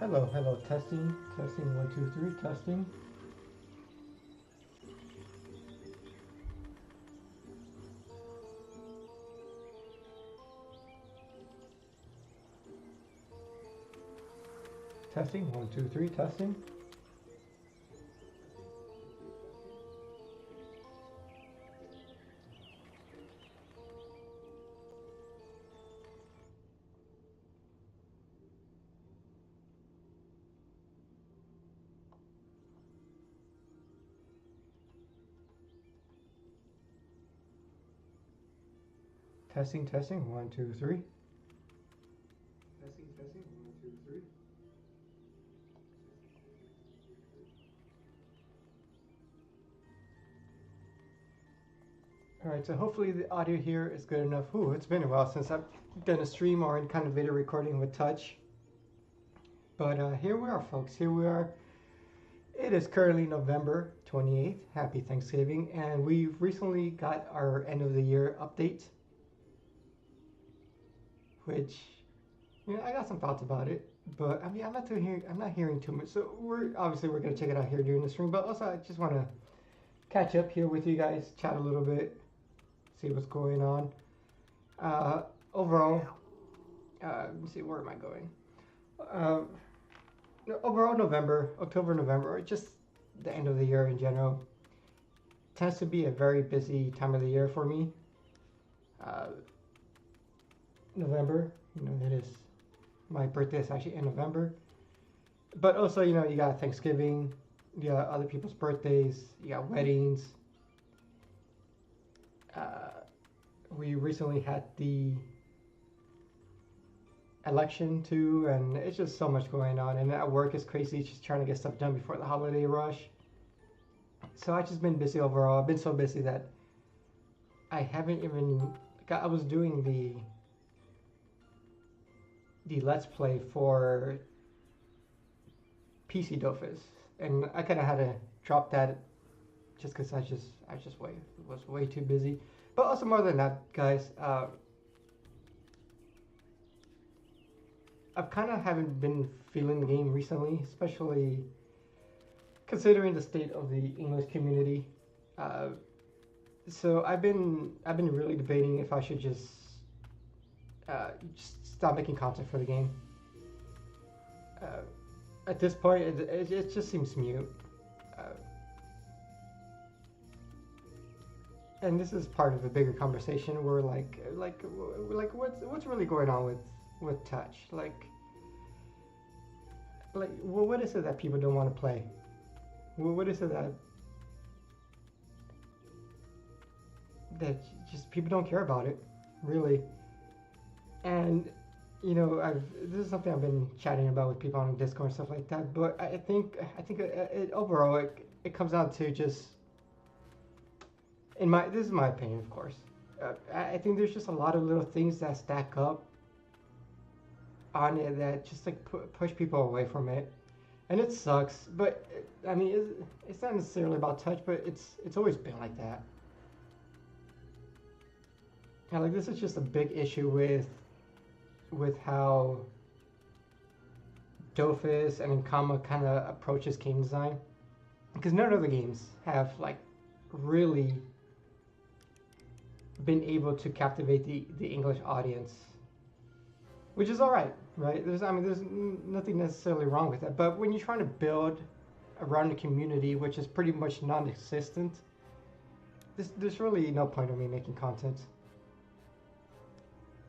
Hello, hello, testing, testing, 1, 2, 3, testing. Testing, 1, 2, 3, testing. Testing, testing, 1, 2, 3. Testing, testing, 1, 2, 3. Alright, so hopefully the audio here is good enough. Ooh, it's been a while since I've done a stream or any kind of video recording with touch. But here we are, folks. Here we are. It is currently November 28th. Happy Thanksgiving. And we've recently got our end of the year update, which, you know, I got some thoughts about it. But I mean, I'm not hearing too much. So we're gonna check it out here during the stream. But also, I just want to catch up here with you guys, chat a little bit, see what's going on. Overall, let me see, where am I going? Overall, October, November, just the end of the year in general, tends to be a very busy time of the year for me. November, you know, it is my birthday is actually in November. But also, you know, you got Thanksgiving, you got other people's birthdays, you got weddings. We recently had the election too, and it's just so much going on. And at work is crazy, just trying to get stuff done before the holiday rush. So I've just been busy overall. I've been so busy that I haven't even. I was doing the Let's Play for PC Dofus, and I kind of had to drop that just because I was way too busy. But also more than that, guys, I've kind of haven't been feeling the game recently, especially considering the state of the English community. So I've been really debating if I should just stop making content for the game. At this point, it just seems mute. And this is part of a bigger conversation where like what's really going on with touch, well, what is it that people don't want to play? Well, what is it that just people don't care about it, really? And you know, this is something I've been chatting about with people on Discord and stuff like that. But I think overall it comes down to just this is my opinion, of course. I think there's just a lot of little things that stack up on it that just like push people away from it, and it sucks. But I mean, it's not necessarily about touch, but it's always been like that. And like this is just a big issue with how Dofus and Inkama kind of approaches game design, because none of the games have like really been able to captivate the English audience, which is all right, right? There's nothing necessarily wrong with that. But when you're trying to build around a community which is pretty much non-existent, there's really no point of me making content.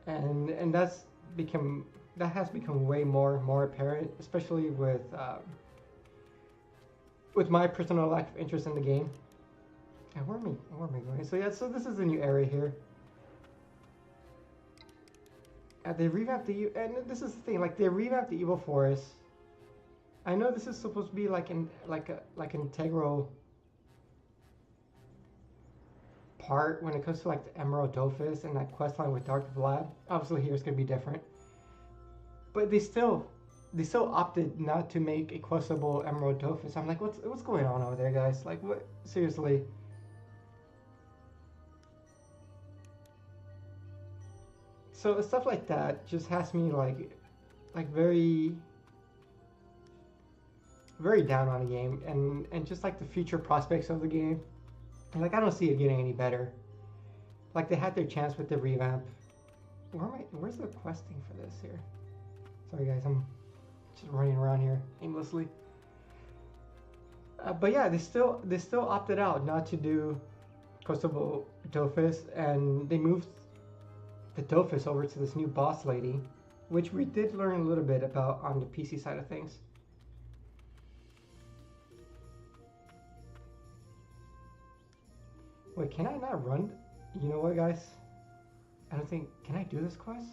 And that has become way more apparent, especially with my personal lack of interest in the game. And where am I going? So yeah, so this is a new area here. They revamped and this is the thing, like they revamped the Evil Forest. I know this is supposed to be like an integral part when it comes to like the Emerald Dofus and that quest line with Dark Vlad. Obviously here it's gonna be different, but they still opted not to make a questable Emerald Dofus. I'm like, what's going on over there, guys? Like, what? Seriously. So stuff like that just has me like very very down on the game, and just like the future prospects of the game, and like I don't see it getting any better. Like they had their chance with the revamp. Where's the questing for this here? Sorry guys, I'm just running around here aimlessly. But yeah, they still opted out not to do Kosovo Dofus, and they moved the Dofus over to this new boss lady, which we did learn a little bit about on the PC side of things. Wait, can I not run? You know what, guys? I don't think... Can I do this quest?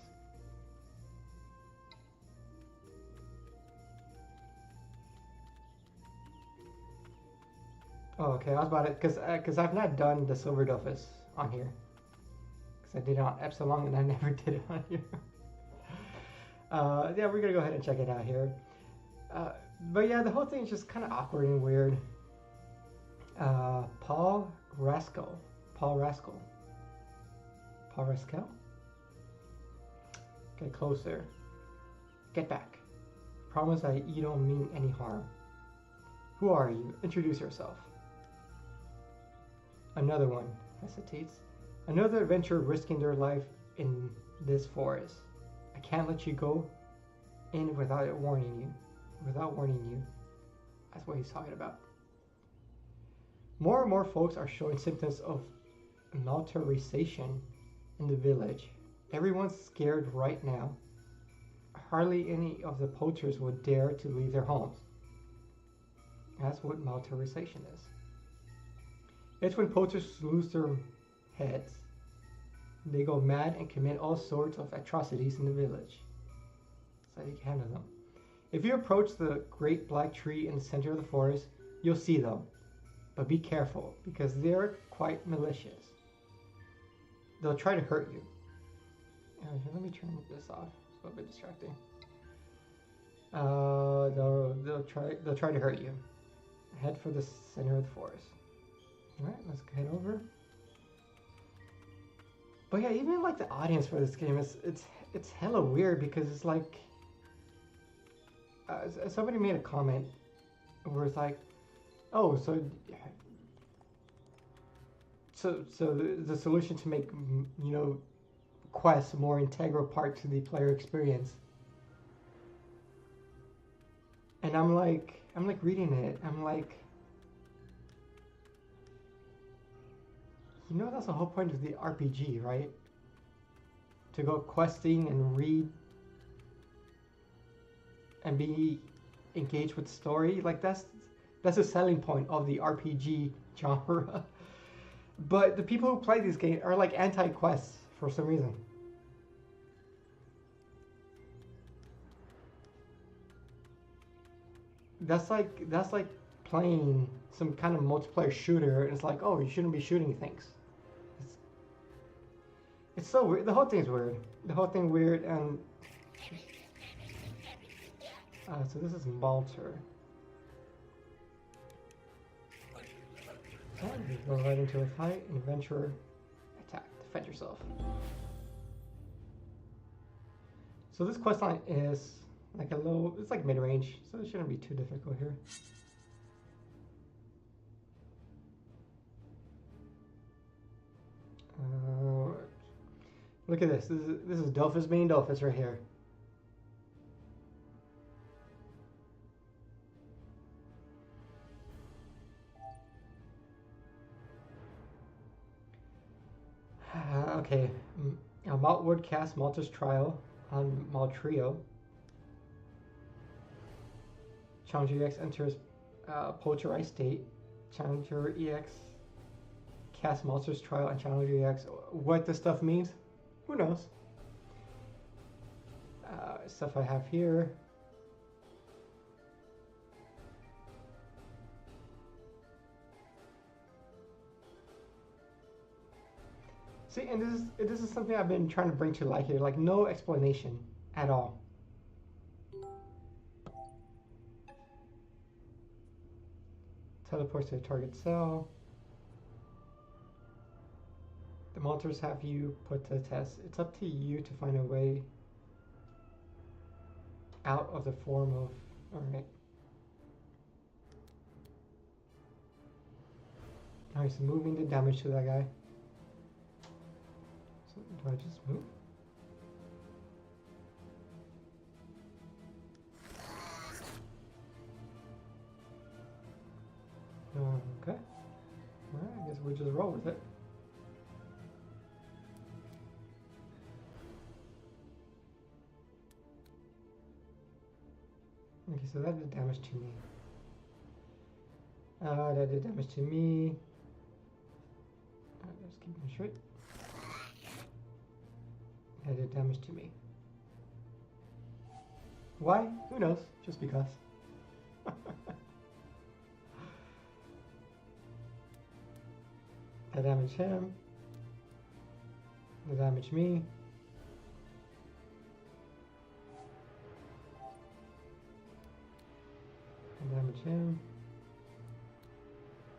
Oh, okay. I was about it because I've not done the Silver Dofus on here. Because I did it on Epsilon and I never did it on here. Yeah, we're gonna go ahead and check it out here. But yeah, the whole thing is just kind of awkward and weird. Paul Rascal. Paul Rascal. Paul Rascal? Get closer. Get back. Promise that you don't mean any harm. Who are you? Introduce yourself. Another one hesitates. Another adventurer risking their life in this forest. I can't let you go in without warning you. Without warning you. That's what he's talking about. More and more folks are showing symptoms of malterization in the village. Everyone's scared right now. Hardly any of the poachers would dare to leave their homes. That's what malterization is. It's when poachers lose their heads. They go mad and commit all sorts of atrocities in the village. So you can handle them. If you approach the great black tree in the center of the forest, you'll see them. But be careful, because they're quite malicious. They'll try to hurt you. Let me turn this off. It's a little bit distracting. They'll try to hurt you. Head for the center of the forest. Alright, let's head over. But yeah, even like the audience for this game it's hella weird, because it's like somebody made a comment where it's like, oh, so the solution to make, you know, quests a more integral part to the player experience. And I'm like reading it. I'm like, you know, that's the whole point of the RPG, right? To go questing and read and be engaged with the story. Like that's a selling point of the RPG genre. But the people who play this game are like anti-quests for some reason. That's like playing some kind of multiplayer shooter, and it's like, oh, you shouldn't be shooting things. It's so weird. The whole thing's weird. The whole thing weird, and so this is Malter. So you go right into a fight, and adventurer, attack, defend yourself. So this questline is like a low, it's like mid-range, so it shouldn't be too difficult here. Look at this. This is Dofus being Dofus right here. Okay. Maltwood casts Malta's trial on Maltrio. Challenger EX enters Polterized state. Challenger EX casts Malta's trial on Challenger EX. What this stuff means? Who knows? Stuff I have here. See, and this is something I've been trying to bring to light here. Like, no explanation at all. Teleports to the target cell. The monsters have you put to the test. It's up to you to find a way out of the form of... Alright. Alright, so moving the damage to that guy. So, do I just move? Okay. Alright, I guess we just roll with it. Okay, so that did damage to me. That did damage to me. Let's keep it straight. That did damage to me. Why? Who knows? Just because. That damaged him. That damaged me. That damaged him.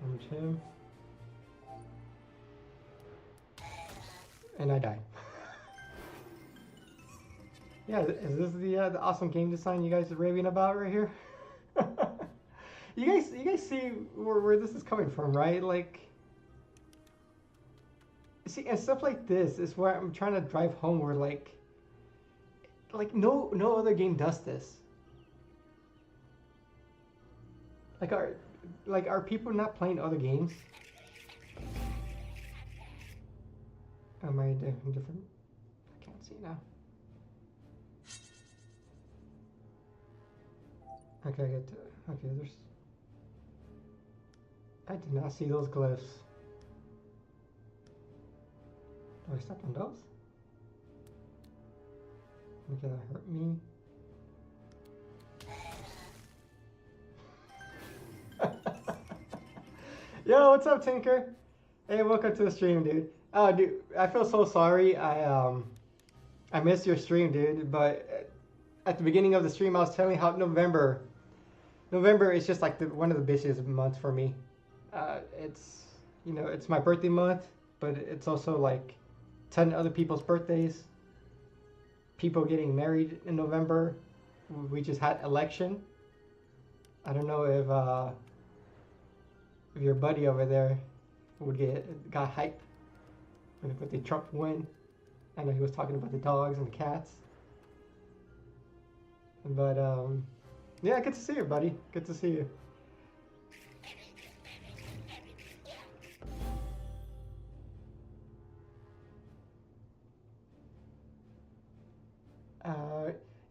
Damage him. And I die. Yeah, is this the awesome game design you guys are raving about right here? You guys see where this is coming from, right? Like, see, and stuff like this is where I'm trying to drive home. Where like no other game does this. Like, are people not playing other games? Am I different? I can't see now. Okay, I get to, okay, there's, I did not see those glyphs. Do I step on those? Okay, that hurt me. Yo, what's up, Tinker? Hey, welcome to the stream, dude. Oh, dude, I feel so sorry. I missed your stream, dude. But at the beginning of the stream, I was telling you how November is just like one of the busiest months for me. It's, you know, it's my birthday month, but it's also like 10 other people's birthdays. People getting married in November. We just had election. I don't know if your buddy over there got hype with the Trump win. I know he was talking about the dogs and the cats. But yeah, good to see you, buddy. Good to see you.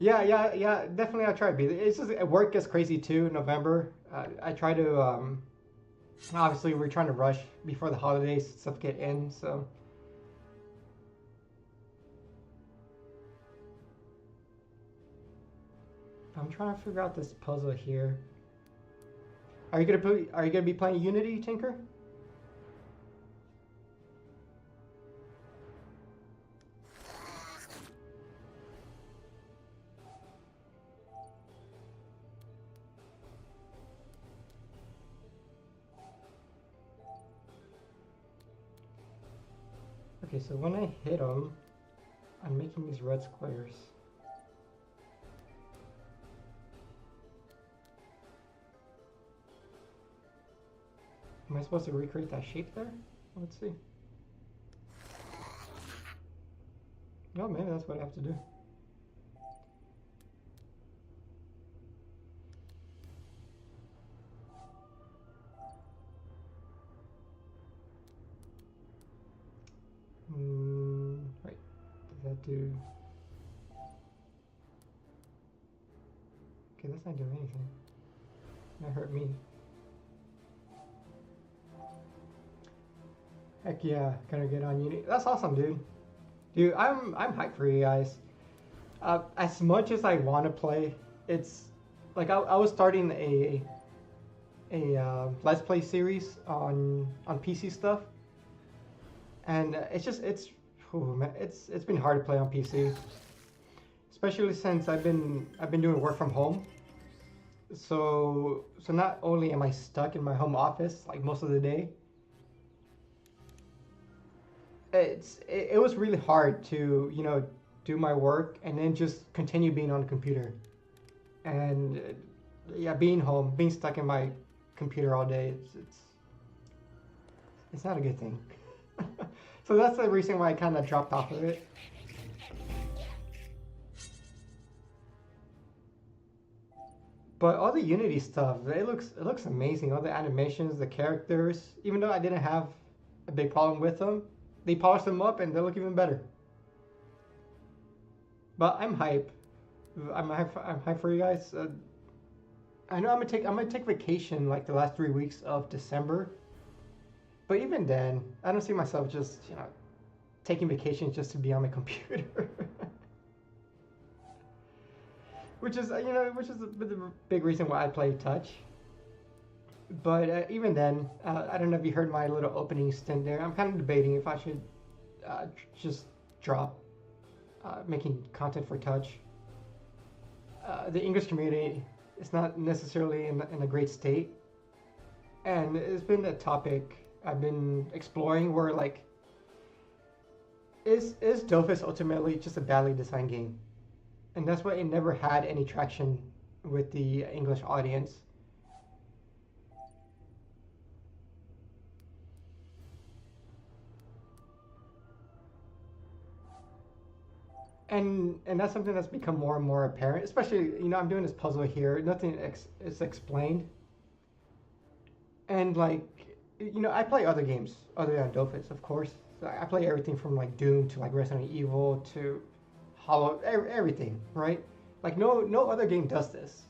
Yeah, definitely I'll try to be. It's just work gets crazy too in November. I try to obviously we're trying to rush before the holidays, stuff get in, so. I'm trying to figure out this puzzle here. Are you gonna be playing Unity, Tinker? Okay, so when I hit them, I'm making these red squares. Am I supposed to recreate that shape there? Let's see. No, maybe that's what I have to do. Wait, does that do... Okay, that's not doing anything. That hurt me. Heck yeah, gonna get on Unity. That's awesome, dude. Dude, I'm hyped for you guys. As much as I want to play, it's like I was starting a Let's Play series on PC stuff, and it's been hard to play on PC, especially since I've been doing work from home. So not only am I stuck in my home office like most of the day, it was really hard to, you know, do my work and then just continue being on the computer. And yeah, being home, being stuck in my computer all day, It's not a good thing. So that's the reason why I kind of dropped off of it. But all the Unity stuff, it looks amazing. All the animations, the characters. Even though I didn't have a big problem with them, they polished them up and they look even better. But I'm hype. I'm hype for you guys. I know I'm gonna take vacation like the last 3 weeks of December. But even then, I don't see myself just taking vacation just to be on my computer. Which is the big reason why I play Touch. But even then, I don't know if you heard my little opening stint there. I'm kind of debating if I should just drop making content for Touch. The English community is not necessarily in a great state, and it's been a topic I've been exploring where like, is Dofus ultimately just a badly designed game? And that's why it never had any traction with the English audience. And that's something that's become more and more apparent. Especially, I'm doing this puzzle here. Nothing is explained. And like, I play other games other than Dofus, of course. So I play everything from like Doom to like Resident Evil to Hollow, everything, right? Like no other game does this,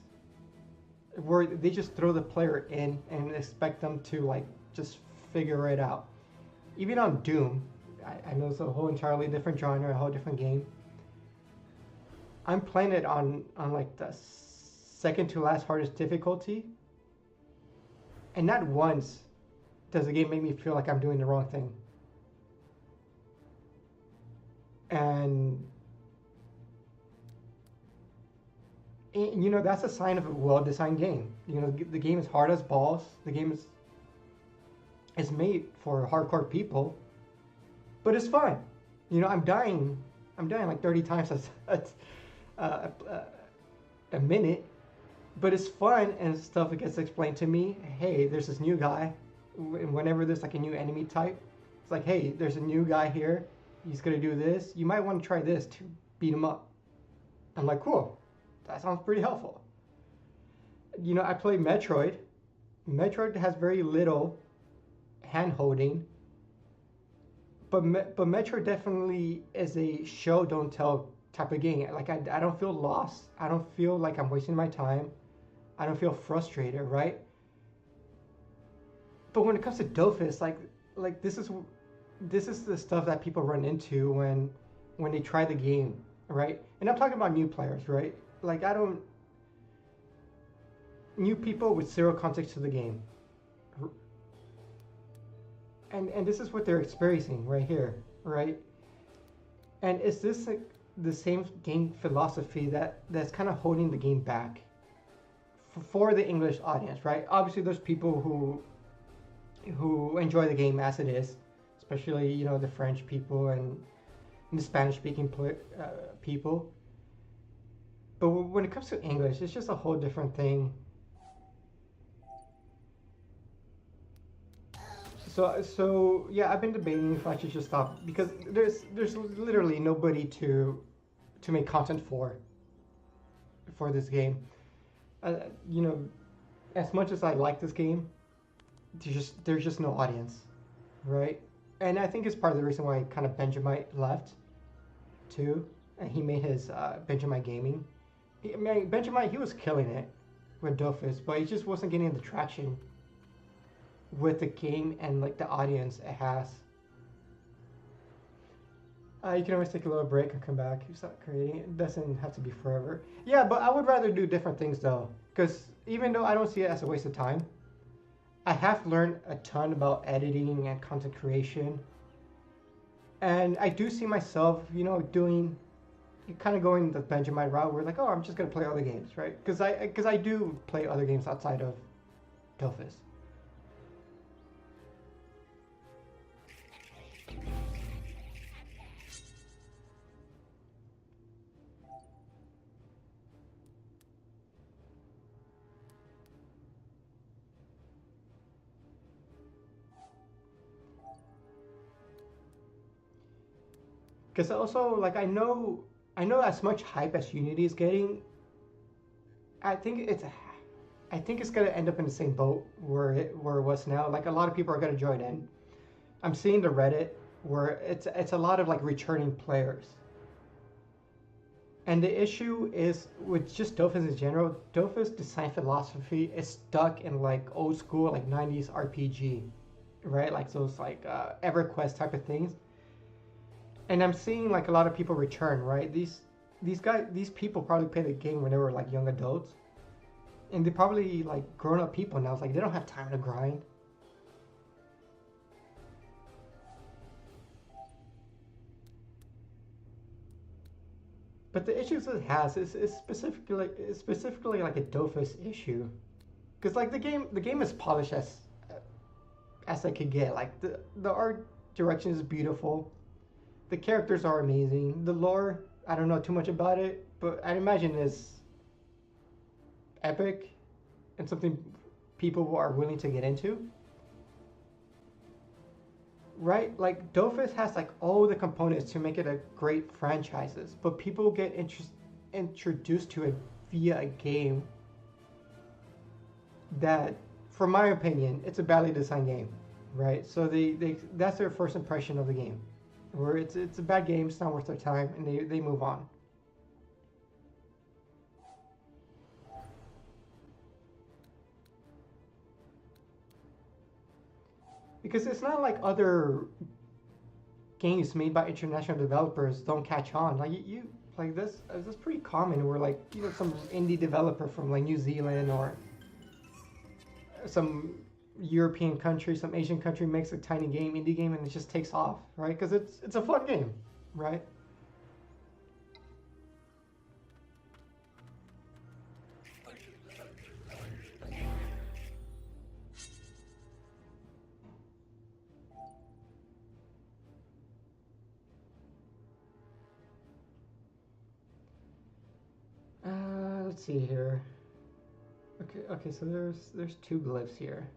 where they just throw the player in and expect them to like just figure it out. Even on Doom, I know it's a whole entirely different genre, a whole different game. I'm playing it on like the second to last hardest difficulty, and not once does the game make me feel like I'm doing the wrong thing. And that's a sign of a well-designed game. The game is hard as balls. The game is made for hardcore people, but it's fun. I'm dying like 30 times a, a minute, but it's fun and stuff. It gets explained to me. Hey, there's this new guy. Whenever there's like a new enemy type, it's like, hey, there's a new guy here. He's gonna do this. You might want to try this to beat him up. I'm like, cool. That sounds pretty helpful. I play Metroid. Metroid has very little hand holding, but Metroid definitely is a show don't tell type of game. Like I don't feel lost. I don't feel like I'm wasting my time. I don't feel frustrated, right? But when it comes to Dofus, like this is the stuff that people run into when they try the game, right? And I'm talking about new players, right? Like I don't new people with zero context to the game, and this is what they're experiencing right here, right? And is this like the same game philosophy that's kind of holding the game back for the English audience, right? Obviously, there's people who enjoy the game as it is, especially the French people and the Spanish-speaking people. But when it comes to English, it's just a whole different thing. So yeah, I've been debating if I should just stop because there's literally nobody to make content for this game. Uh, you know, as much as I like this game, there's just no audience, right? And I think it's part of the reason why kind of Benjamin left too, and he made his Benjamin Gaming. I mean, Benjamin, he was killing it with Dofus, but he just wasn't getting the traction with the game and like the audience it has. You can always take a little break and come back. You start creating. It doesn't have to be forever. Yeah, but I would rather do different things though, because even though I don't see it as a waste of time, I have learned a ton about editing and content creation, and I do see myself, doing kind of going the Benjamin route. Where like, oh, I'm just gonna play other games, right? Because I do play other games outside of Dofus. Because also, like, I know as much hype as Unity is getting, I think it's I think it's gonna end up in the same boat where it was now. Like a lot of people are gonna join in. I'm seeing the Reddit where it's a lot of like returning players. And the issue is with just Dofus in general, Dofus design philosophy is stuck in like old school like 90s RPG, right? Like those like EverQuest type of things. And I'm seeing like a lot of people return, right? These people probably played the game when they were like young adults, and they probably like grown up people now. It's like they don't have time to grind. But the issues it has is specifically like a Dofus issue, because like the game is polished as it could get. Like the art direction is beautiful, the characters are amazing, the lore I don't know too much about it, but I imagine is epic and something people are willing to get into. Right? Like Dofus has like all the components to make it a great franchises, but people get introduced to it via a game that, from my opinion, it's a badly designed game, right? So they that's their first impression of the game, where it's a bad game, it's not worth their time, and they move on. Because it's not like other games made by international developers don't catch on. Like you like this pretty common. Where like some indie developer from like New Zealand or some European country, some Asian country makes a tiny game, indie game, and it just takes off, right? Because it's a fun game, right? Let's see here. Okay. So there's two glyphs here.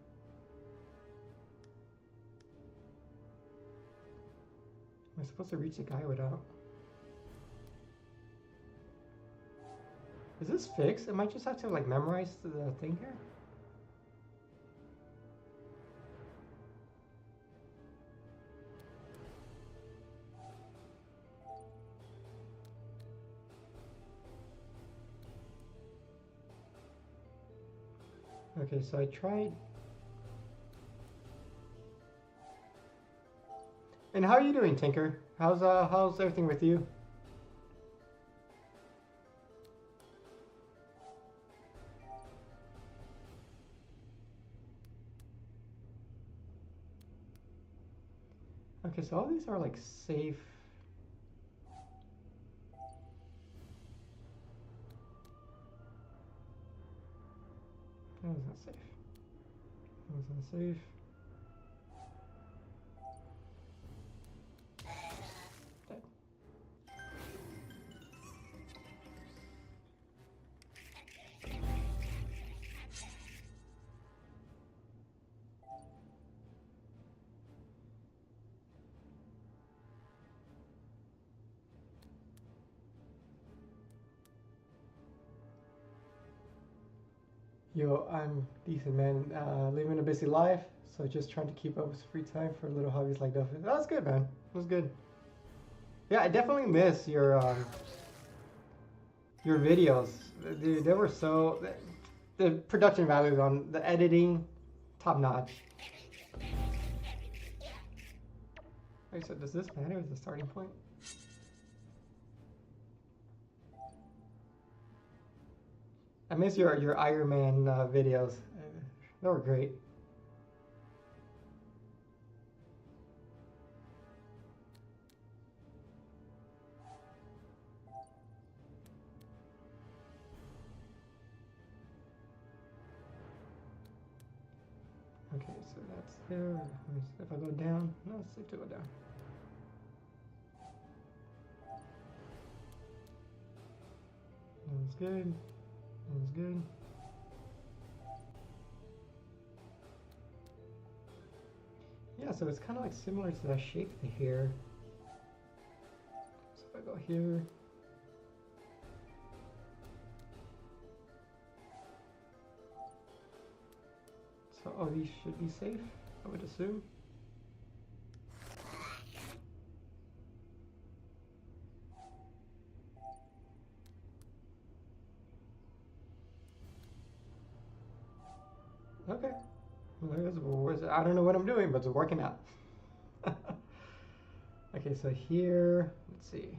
Am I supposed to reach the guy without? Is this fixed? Am I just have to like memorize the thing here? Okay, so I tried. And how are you doing, Tinker? How's everything with you? Okay, so all these are like safe. That was not safe. That was unsafe. Dead. Yo, I'm decent, man. Living a busy life, so just trying to keep up with free time for little hobbies like that. That was good, man. That was good. Yeah, I definitely miss your videos. Dude, they were so the production values on the editing, top notch. Wait, so does this matter as a starting point? I miss your Iron Man videos. They were great. Okay, so that's there. Let me see if I go down. No, it's safe to go down. That was good. That was good. Yeah, so it's kind of like similar to that shape here. here. So all these should be safe, I would assume. Okay. I don't know what I'm doing, but it's working out. Okay, so here, let's see.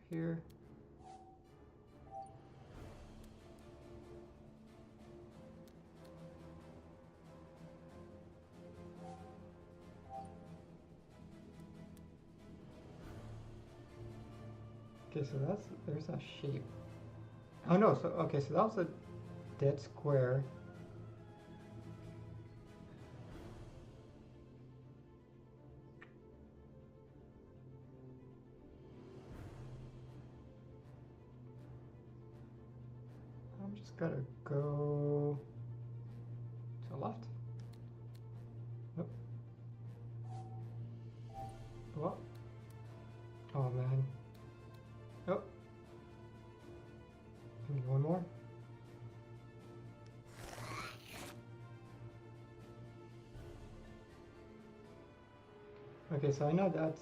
Here. Okay, so there's a shape. Oh no, so okay, so that was a dead square. I'm just gonna go to the left. Nope. What? Oh man. Oh. Maybe one more. Okay, so I know that's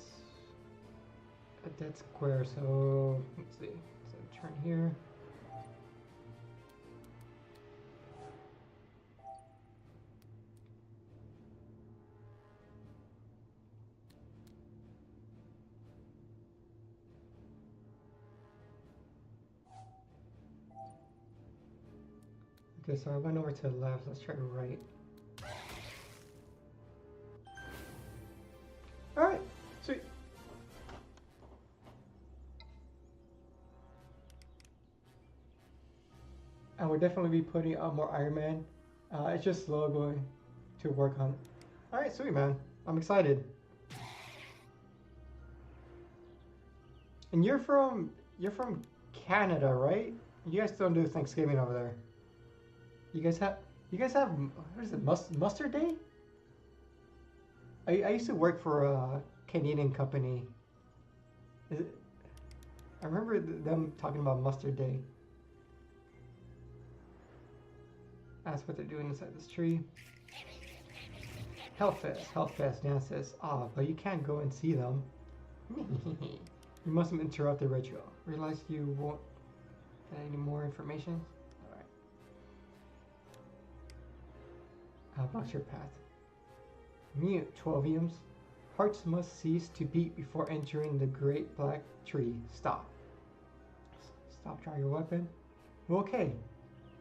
a dead square, so let's see. So turn here. Okay, so I went over to the left. Let's try right. All right, sweet. I would definitely be putting out more Iron Man. It's just slow going to work on. All right, sweet man. I'm excited. And you're from Canada, right? You guys don't do Thanksgiving over there. You guys have what is it? Mustard Day? I used to work for a Canadian company. Is it, I remember them talking about Mustard Day. That's what they're doing inside this tree. Hellfest dances. Ah, but you can't go and see them. You mustn't interrupt the ritual. Realize you won't get any more information? Alright. Box your path. Mute, 12iums. Hearts must cease to beat before entering the great black tree. Stop. Stop, draw your weapon. Okay.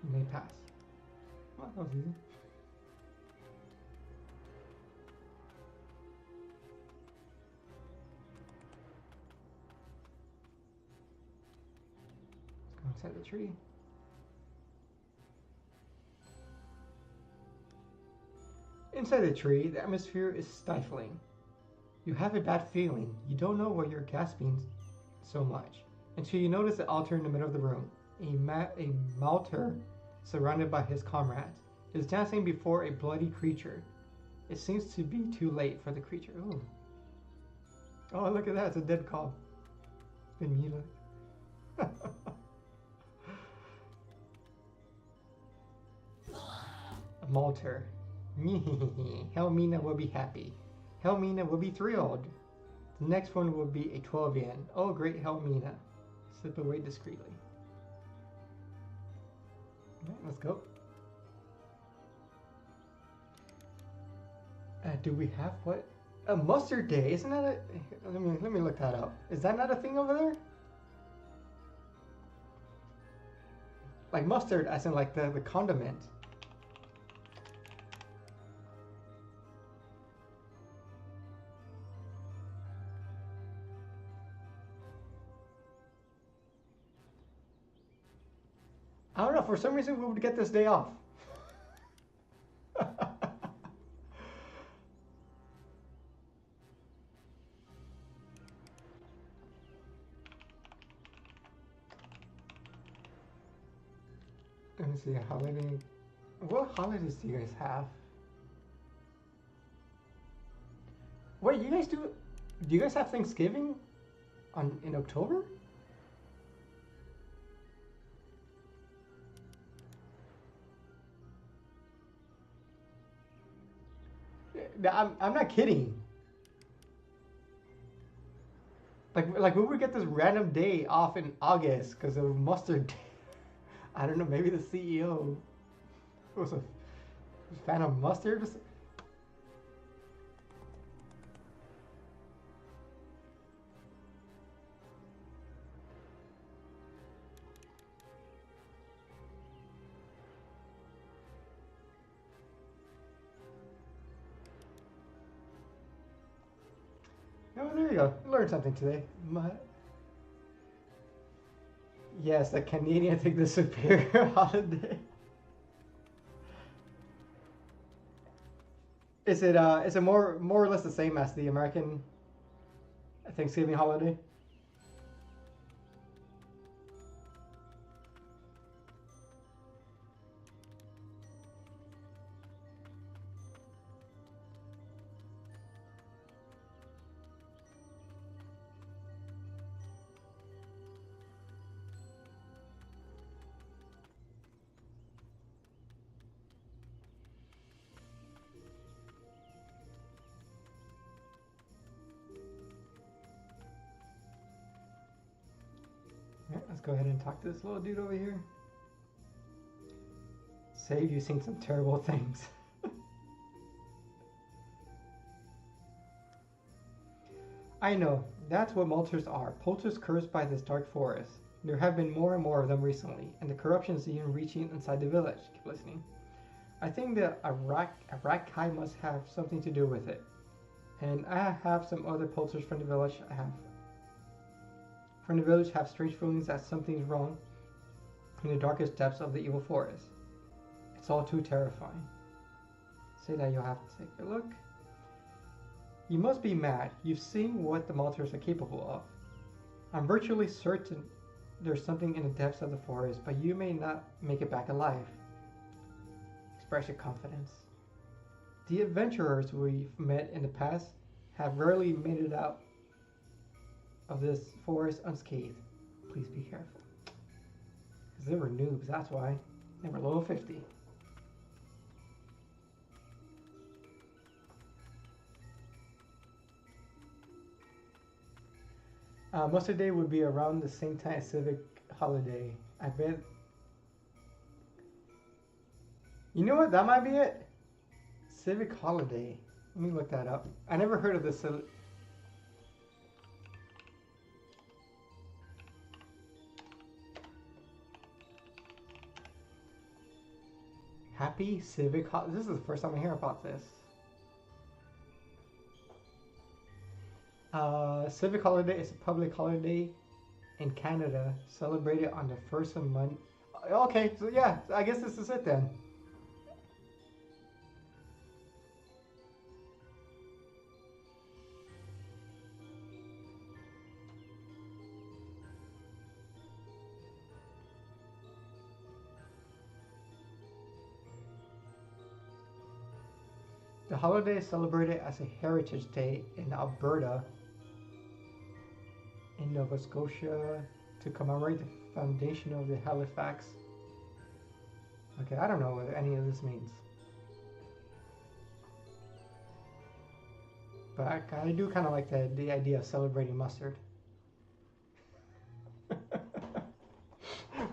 You may pass. Well, that was easy. Let's go inside the tree. Inside the tree, the atmosphere is stifling. You have a bad feeling. You don't know why you're gasping so much until you notice the altar in the middle of the room. A Malter, surrounded by his comrades, is dancing before a bloody creature. It seems to be too late for the creature. Ooh. Oh, look at that. It's a dead cow. It's been mutilated. A Malter. Helmina will be happy. Helmina will be thrilled. The next one will be a 12yen. Oh, great Helmina. Slip away discreetly. Alright, let's go. Do we have what? A Mustard Day? Isn't that a... Let me look that up. Is that not a thing over there? Like mustard, as in like the condiment. I don't know, for some reason we would get this day off. Let me see, holiday. What holidays do you guys have? Wait, you guys do Do you guys have Thanksgiving in October? I'm not kidding. Like we would get this random day off in August because of mustard day. I don't know. Maybe the CEO was a fan of mustard. Oh, there you go. Learned something today. Yes, the Canadian think the superior holiday. Is it more or less the same as the American Thanksgiving holiday? Yeah, let's go ahead and talk to this little dude over here. Save you seen some terrible things. I know, that's what Malters are. Poachers cursed by this dark forest. There have been more and more of them recently, and the corruption is even reaching inside the village. Keep listening. I think that Arakai must have something to do with it. And I have some other poachers from the village have strange feelings that something's wrong in the darkest depths of the evil forest. It's all too terrifying. Say that you'll have to take a look. You must be mad. You've seen what the Malters are capable of. I'm virtually certain there's something in the depths of the forest, but you may not make it back alive. Express your confidence. The adventurers we've met in the past have rarely made it out of this forest unscathed. Please be careful. Because they were noobs, that's why. They were level 50. Mustard Day would be around the same time as Civic Holiday. I bet. You know what? That might be it. Civic Holiday. Let me look that up. I never heard of this. Happy Civic Holiday. This is the first time I hear about this. Civic Holiday is a public holiday in Canada, celebrated on the first of month. Okay, so yeah, I guess this is it then. The holiday is celebrated as a Heritage Day in Alberta, in Nova Scotia, to commemorate the foundation of the Halifax. Okay, I don't know what any of this means. But I do kind of like the idea of celebrating mustard.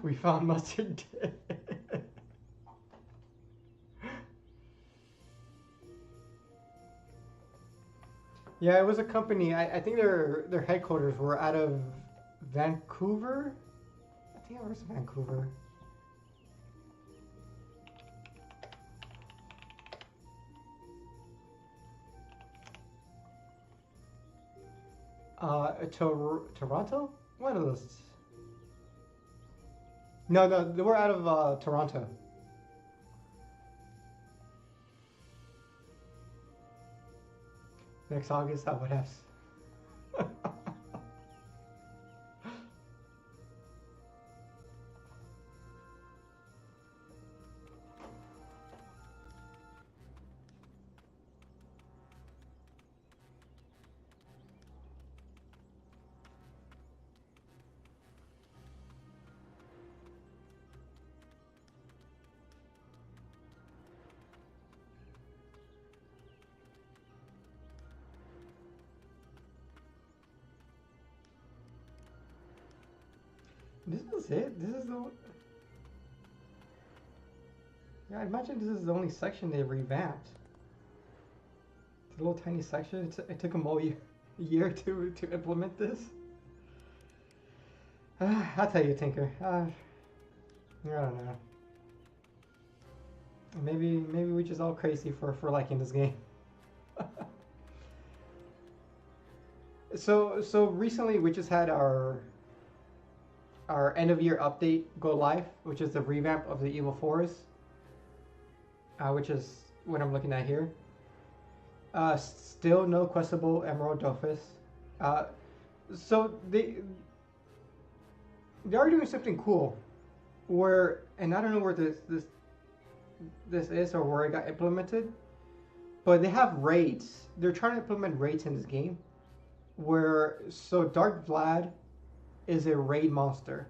We found Mustard Day. Yeah, it was a company. I think their headquarters were out of Vancouver. I think it was Vancouver. Toronto? One of those. No, they were out of Toronto. Next August, I would have. This is it. This is the. Yeah, I imagine this is the only section they revamped. It's a little tiny section. It took them all year to implement this. I'll tell you, Tinker. I don't know. Maybe we're just all crazy for liking this game. So recently we just had our end of year update go live, which is the revamp of the Evil Forest, which is what I'm looking at here. Still no questable Emerald Dofus. So they are doing something cool, where, and I don't know where this is or where it got implemented, but they have raids. They're trying to implement raids in this game, where Dark Vlad is a raid monster.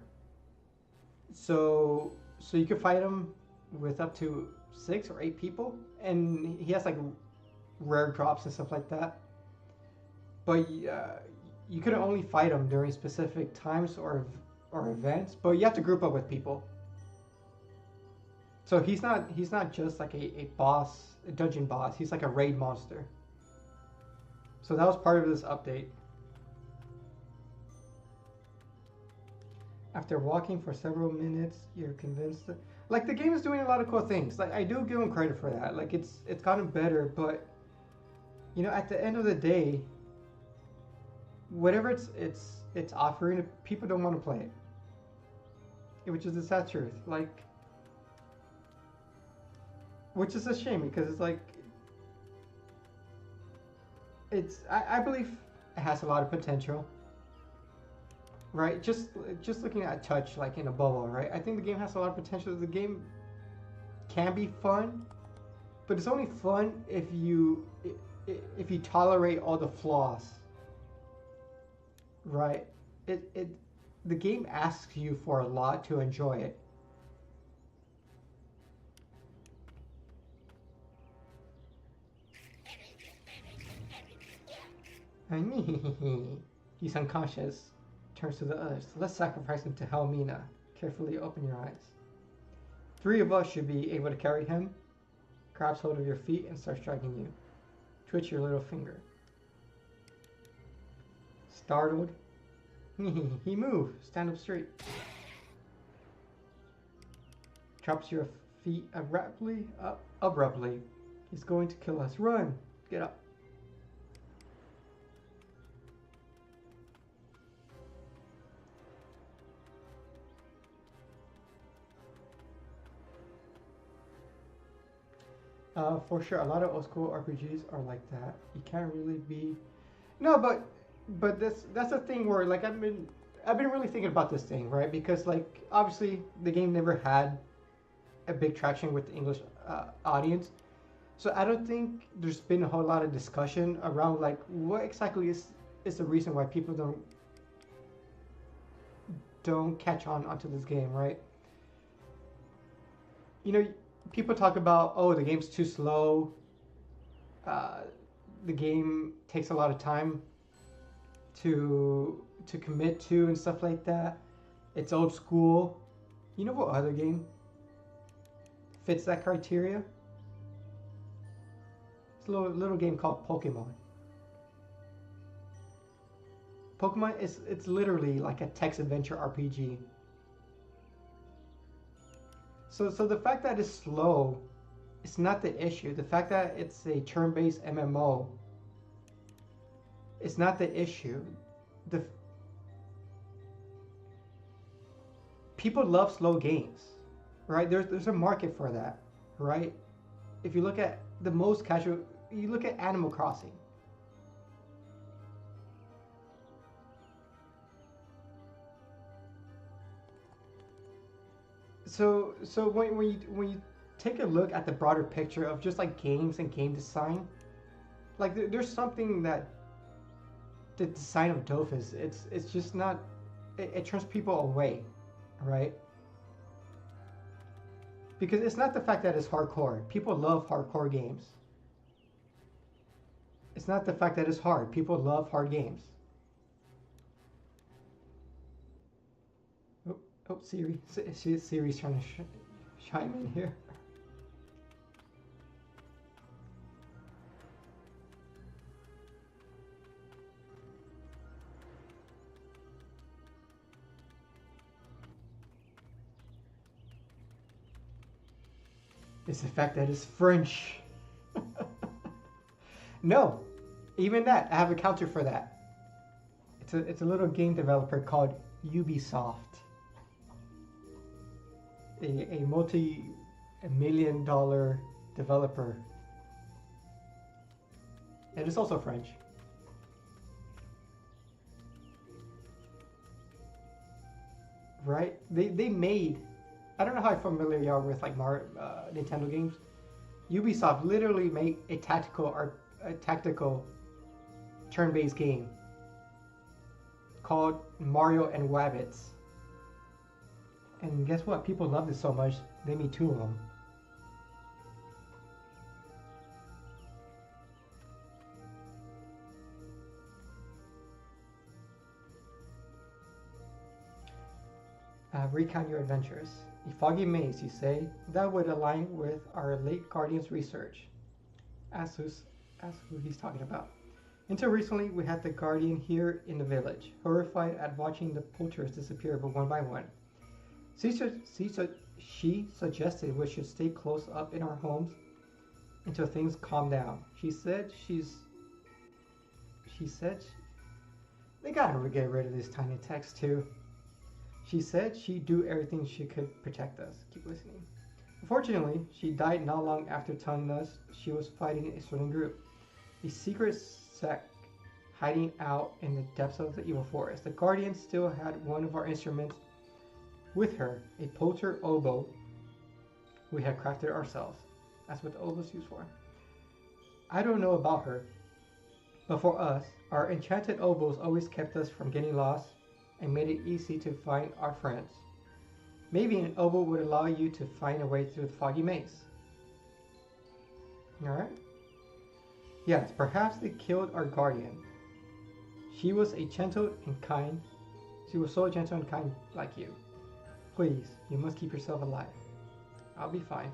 So you can fight him with up to 6 or 8 people, and he has like rare drops and stuff like that. But you can only fight him during specific times or events, but you have to group up with people. So he's not just like a boss, a dungeon boss. He's like a raid monster. So that was part of this update. After walking for several minutes, you're convinced that, like, the game is doing a lot of cool things. Like, I do give them credit for that. Like, it's gotten better, but you know, at the end of the day, whatever it's offering, people don't want to play it. Which is the sad truth. Like, which is a shame, because it's like, I believe it has a lot of potential. Right, just looking at Touch like in a bubble, right? I think the game has a lot of potential. The game can be fun, but it's only fun if you tolerate all the flaws. Right? The game asks you for a lot to enjoy it. He's unconscious. Turns to the others. Let's sacrifice him to Helmina. Carefully open your eyes. 3 of us should be able to carry him. Grabs hold of your feet and starts dragging you. Twitch your little finger. Startled. He moved. Stand up straight. Drops your feet abruptly. He's going to kill us. Run. Get up. For sure, a lot of old school RPGs are like that. You can't really be. No, but that's a thing where, like, I've been really thinking about this thing, right? Because, like, obviously the game never had a big traction with the English audience, so I don't think there's been a whole lot of discussion around, like, what exactly is the reason why people don't catch onto this game, right? You know, people talk about, oh, the game's too slow. The game takes a lot of time to commit to and stuff like that. It's old school. You know what other game fits that criteria? It's a little game called Pokemon. Pokemon it's literally like a text adventure RPG. So the fact that it's slow, it's not the issue. The fact that it's a turn-based MMO, it's not the issue. People love slow games, right? There's a market for that, right? If you look at the most casual, you look at Animal Crossing. So when you take a look at the broader picture of just like games and game design, like there's something that the design of Dofus, it's just not, it turns people away, right? Because it's not the fact that it's hardcore. People love hardcore games. It's not the fact that it's hard. People love hard games. Oh, Siri. Siri's trying to chime in here. It's the fact that it's French. No, even that. I have a counter for that. It's a little game developer called Ubisoft. A multi-million-dollar developer. And it's also French. Right? They made... I don't know how familiar you are with like Nintendo games. Ubisoft literally made a tactical turn-based game called Mario and Rabbids. And guess what? People loved it so much, they made 2 of them. Recount your adventures. A foggy maze, you say? That would align with our late Guardian's research. Ask who he's talking about. Until recently, we had the Guardian here in the village, horrified at watching the poachers disappear one by one. She suggested we should stay close up in our homes until things calm down. She said they gotta get rid of this tiny text too. She said she'd do everything she could protect us. Keep listening. Unfortunately, she died not long after telling us she was fighting a certain group, a secret sect hiding out in the depths of the evil forest. The Guardian still had one of our instruments with her, a poacher oboe we had crafted ourselves. That's what the oboe's used for. I don't know about her, but for us, our enchanted oboes always kept us from getting lost and made it easy to find our friends. Maybe an oboe would allow you to find a way through the foggy maze. Alright? Yes, perhaps they killed our guardian. She was so gentle and kind like you. Please, you must keep yourself alive. I'll be fine.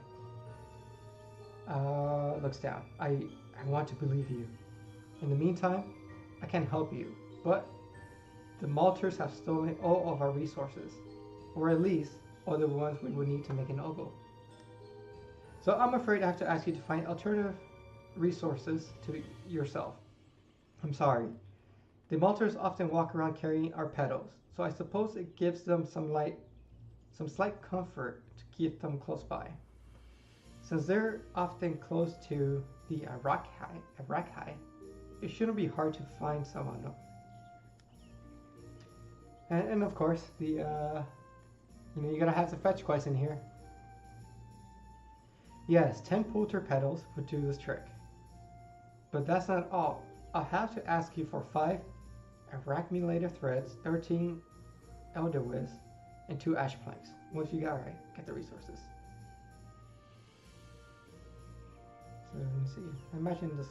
Looks down. I want to believe you. In the meantime, I can help you, but the Malters have stolen all of our resources, or at least all the ones we would need to make an oboe. So I'm afraid I have to ask you to find alternative resources to yourself. I'm sorry. The Malters often walk around carrying our petals, so I suppose it gives them some slight comfort to keep them close by. Since they're often close to the Arakhai, it shouldn't be hard to find someone. And of course, you're gonna have the fetch quest in here. Yes, 10 poulter petals would do this trick. But that's not all. I'll have to ask you for 5 arachmelated threads, 13 elderwiz, and 2 ash planks. Once you got right, get the resources. So let me see. I imagine the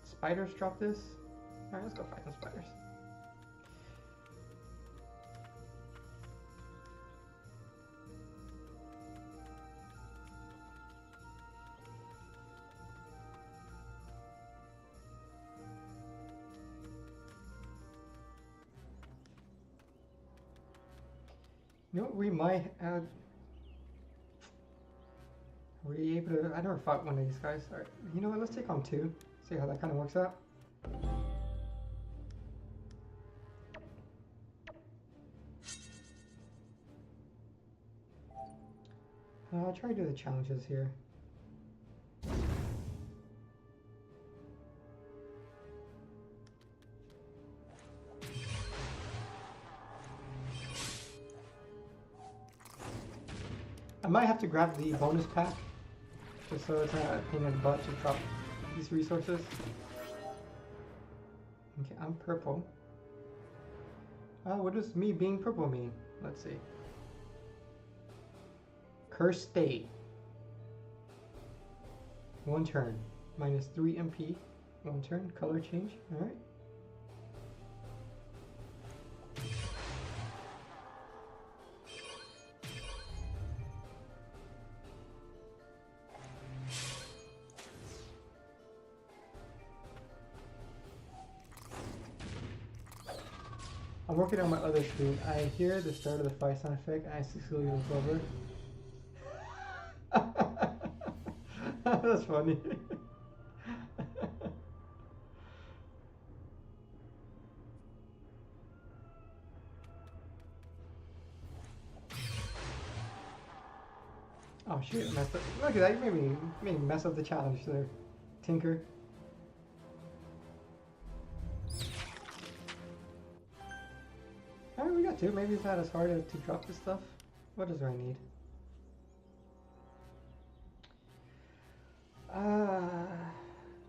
spiders drop this. Alright, let's go fight some spiders. You know, we might add. Were you able to? I never fought one of these guys. All right, you know what? Let's take on 2. See how that kind of works out. I'll try to do the challenges here. I might have to grab the bonus pack, just so it's not a pain in the butt to drop these resources. Okay, I'm purple. What does me being purple mean? Let's see. Cursed state. 1 turn. Minus 3 MP. 1 turn. Color change. Alright. I'm working on my other screen. I hear the start of the fight sound effect. I successfully was over. That's funny. Oh shit, I messed up. Look at that, you made me mess up the challenge there, Tinker. Alright, we got two. Maybe it's not as hard to drop this stuff. What does I need?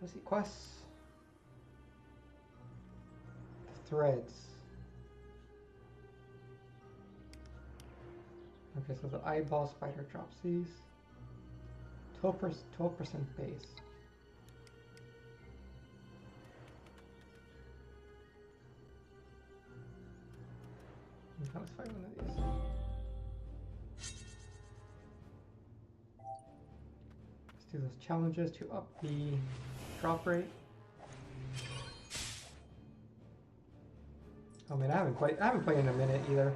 Let's see, quests. Threads. Okay, so the eyeball spider drops these. 12% base. Let's find one of these. Let's do those challenges to up the drop rate. Oh man, I haven't played in a minute either.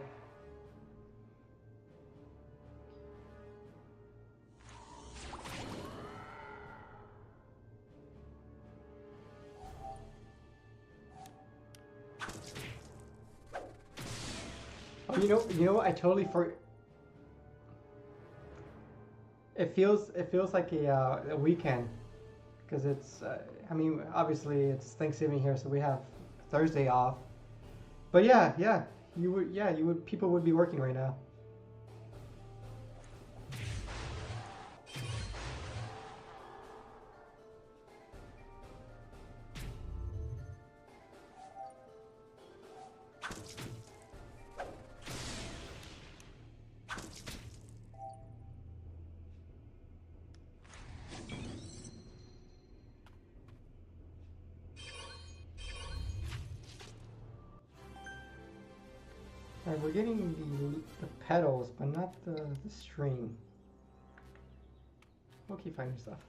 Oh, you know, I totally forgot. It feels like a weekend, because it's. I mean, obviously it's Thanksgiving here, so we have Thursday off. But yeah, people would be working right now. Alright, we're getting the pedals, but not the string. We'll keep finding stuff.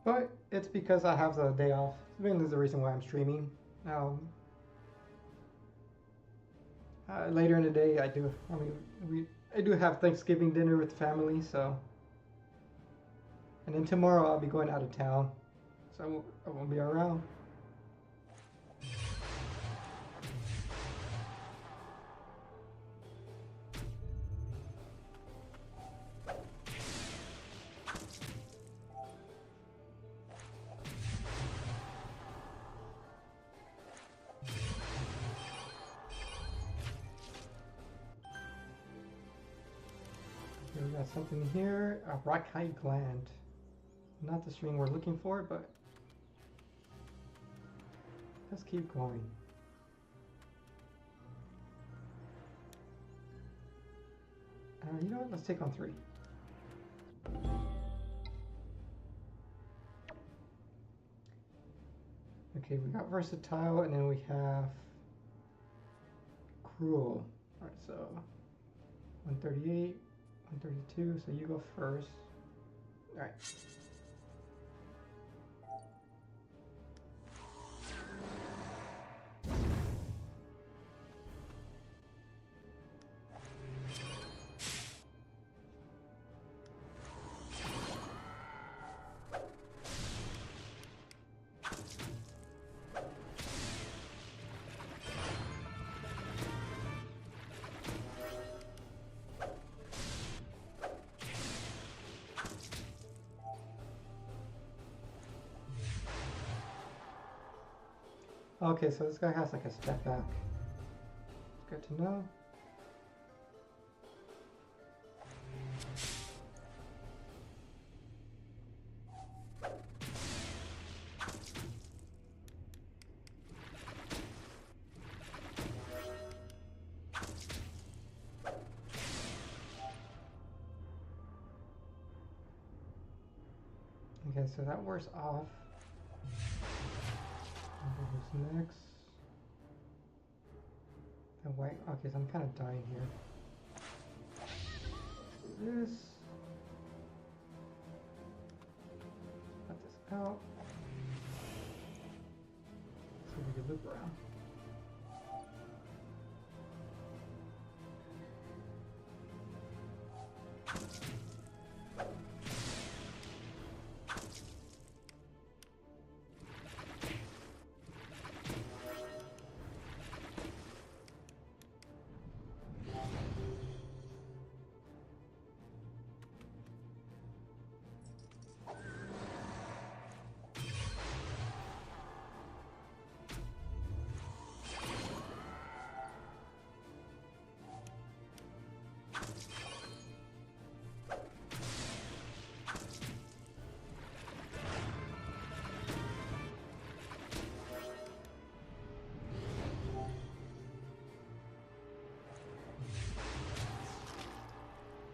But it's because I have the day off. Mainly the reason why I'm streaming. Later in the day, I do have Thanksgiving dinner with family, so. And then tomorrow I'll be going out of town, so I won't be around. We got something here, a Rakai gland. Not the string we're looking for, but let's keep going. You know what? Let's take on 3. Okay, we got versatile, and then we have cruel. All right, so 138. 132, so you go first. All right. Okay, so this guy has like a step back. Good to know. Okay, so that wears off. Who's next? The white. Okay, so I'm kind of dying here. This. Cut this out. So we can loop around.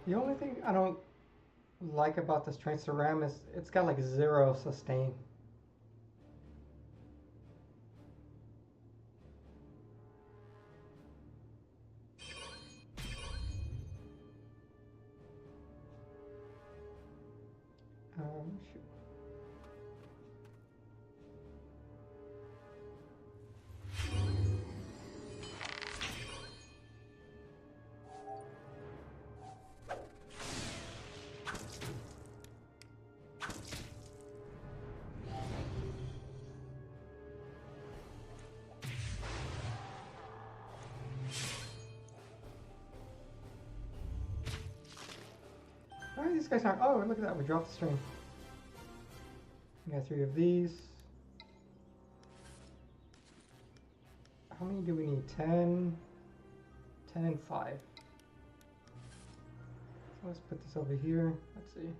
The only thing I don't like about this Tracer Ram is it's got like 0 sustain. Shoot. Why are these guys not? Oh, look at that. We dropped the string. We got 3 of these. How many do we need? 10, 10 and 5. So let's put this over here. Let's see.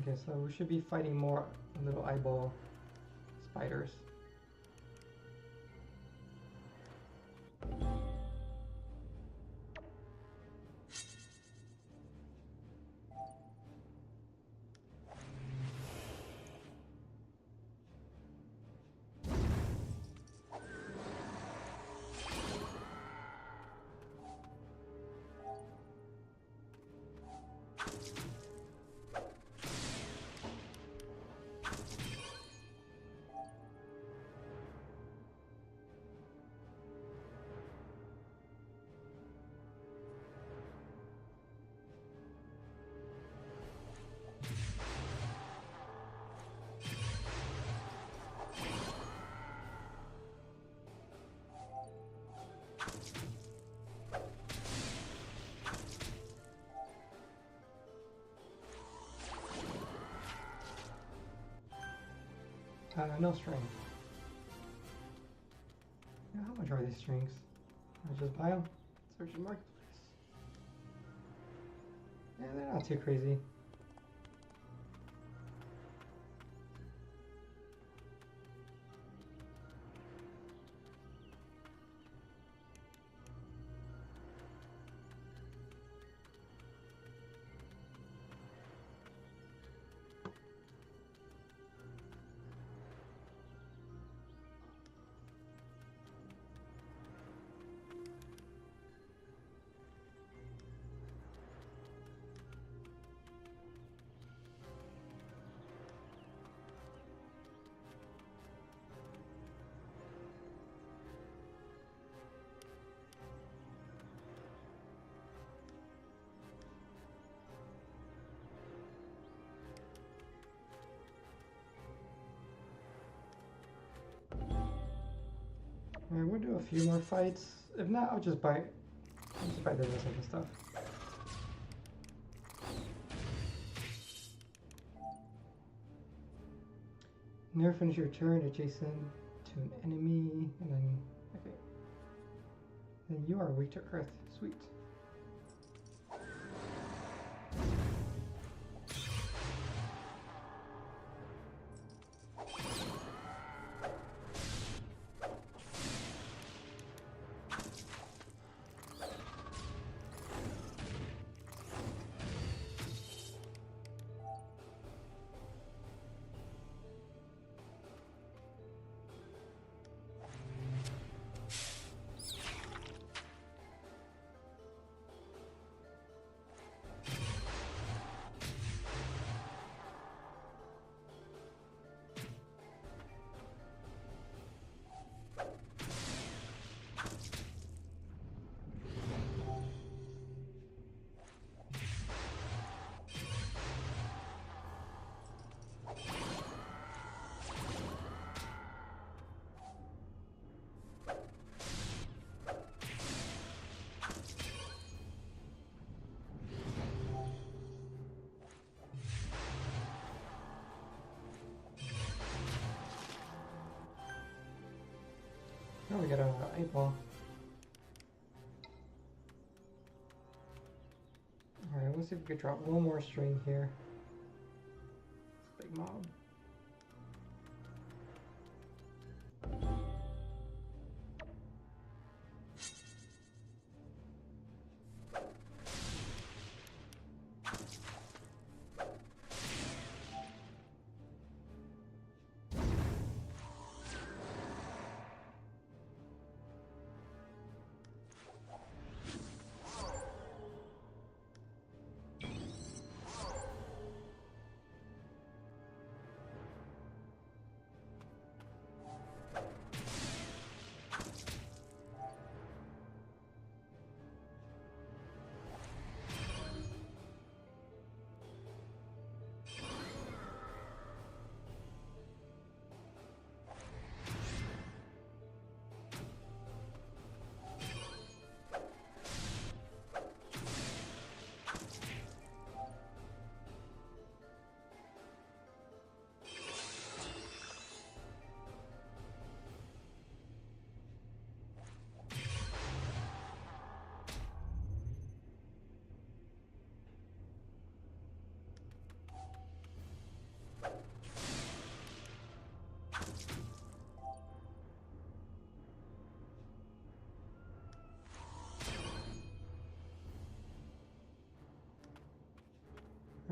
Okay, so we should be fighting more little eyeball spiders. No string. Yeah, how much are these strings? I just buy them. Search the marketplace. Yeah, they're not too crazy. Alright, we'll do a few more fights. If not, I'll just buy the rest of the stuff. Never finish your turn adjacent to an enemy, and then okay. Then you are weak to earth. Sweet. Oh, we got a 8-ball. Alright, let's see if we could drop one more string here. Big mob.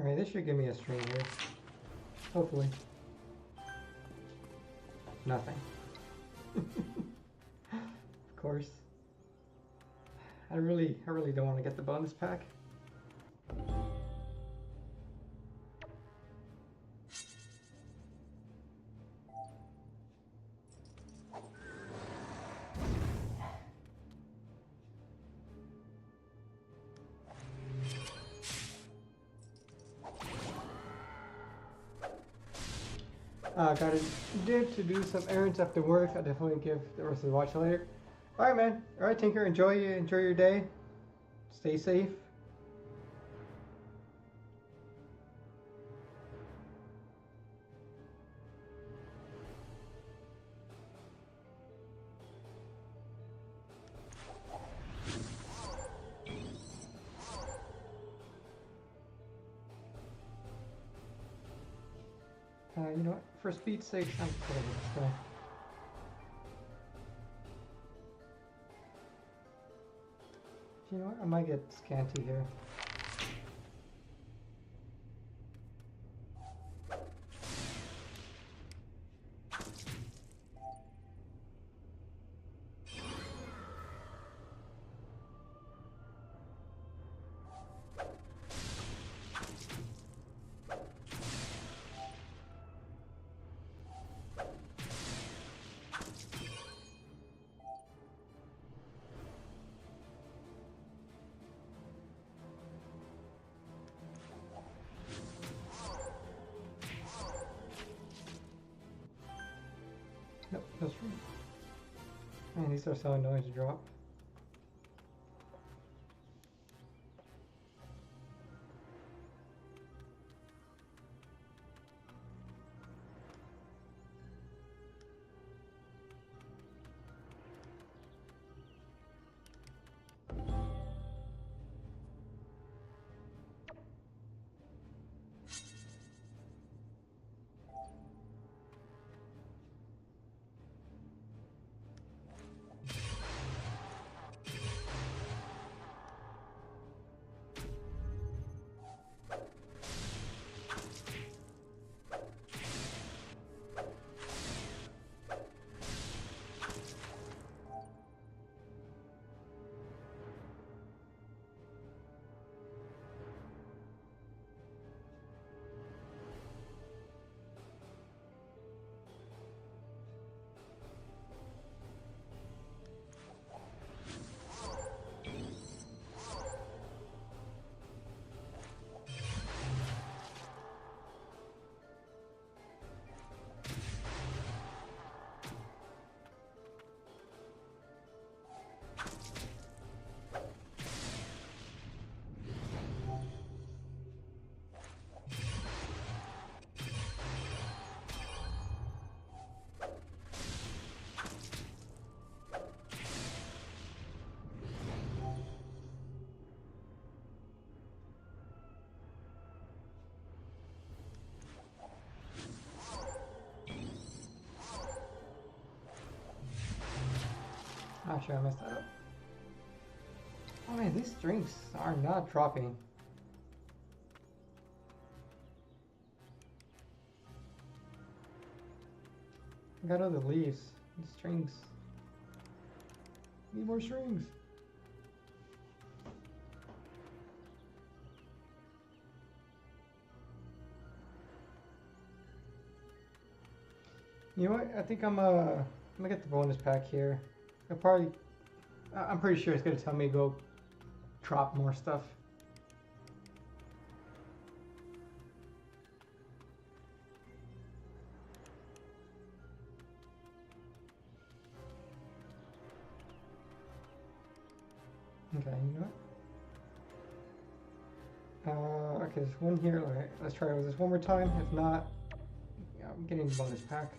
Alright, this should give me a string here. Hopefully. Nothing. Of course. I really don't want to get the bonus pack. Got a dip to do some errands after work. I'll definitely give the rest of the watch later. Alright, man. Alright, Tinker. Enjoy your day. Stay safe. You know what? For speed's sake, I'm killing this guy. You know what? I might get Scanty here. Nope, that's right. Man, these are so annoying to drop. Actually, I messed that up. Oh man, these strings are not dropping. I got other leaves. These strings. Need more strings. You know what? I think I'm gonna get the bonus pack here. I'm pretty sure it's gonna tell me to go drop more stuff. Okay, you know what? Okay, there's one here. Okay, let's try this one more time. If not, yeah, I'm getting the bonus pack.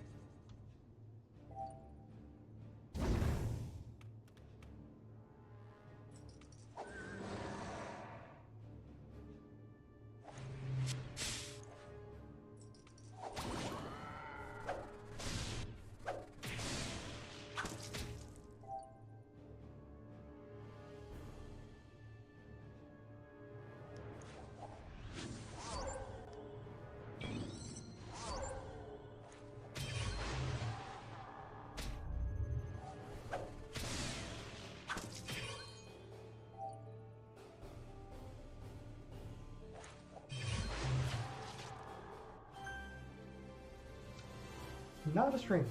Not a string.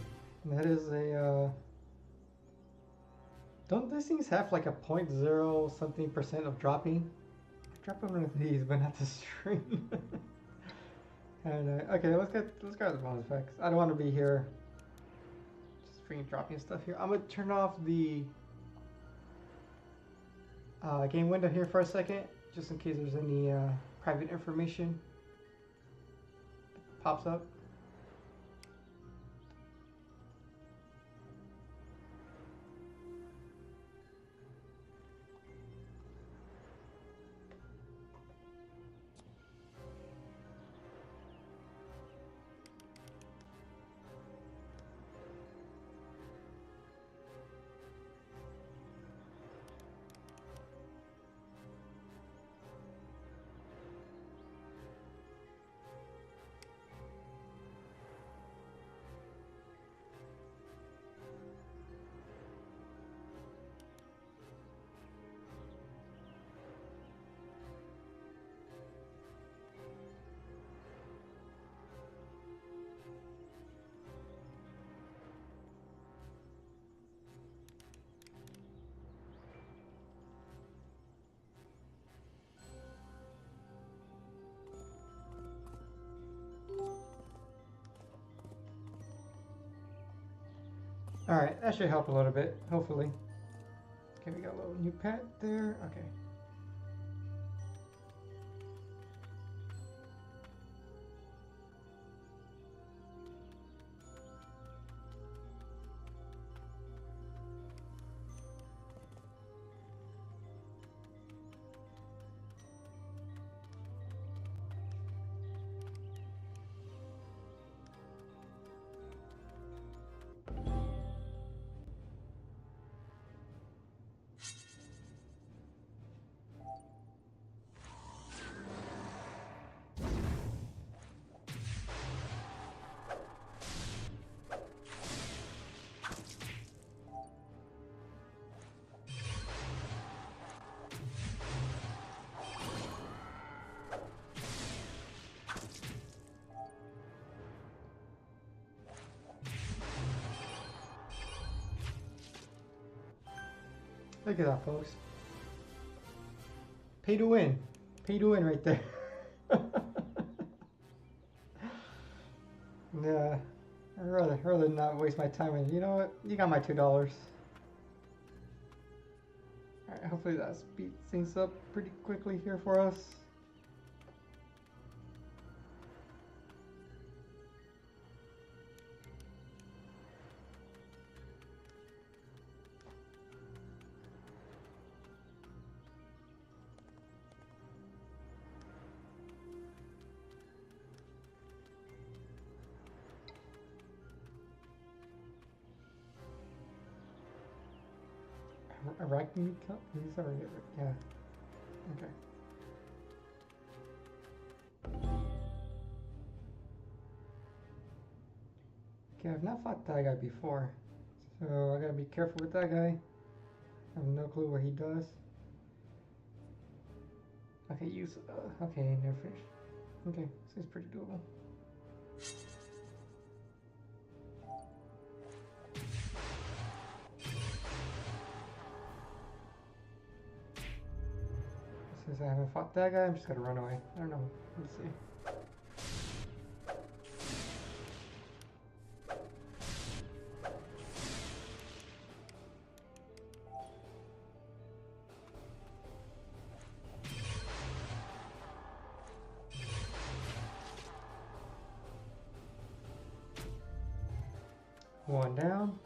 That is a. Don't these things have like a 0.0 something % of dropping? Drop one of these, but not the string. And okay, let's grab the bonus pack. I don't want to be here. Just freaking dropping stuff here. I'm gonna turn off the game window here for a second, just in case there's any private information that pops up. Alright, that should help a little bit, hopefully. Okay, we got a little new pet there. Okay. Look at that, folks. Pay to win. Pay to win right there. Yeah, I'd rather not waste my time. And you know what? You got my $2. Alright, hopefully that speeds things up pretty quickly here for us. Arachne? He's already. Yeah. Okay. Okay, I've not fought that guy before, so I gotta be careful with that guy. I have no clue what he does. Okay, use. Okay, never finished. Okay, so it's pretty doable. Since I haven't fought that guy, I'm just gonna run away. I don't know. Let's see. One down.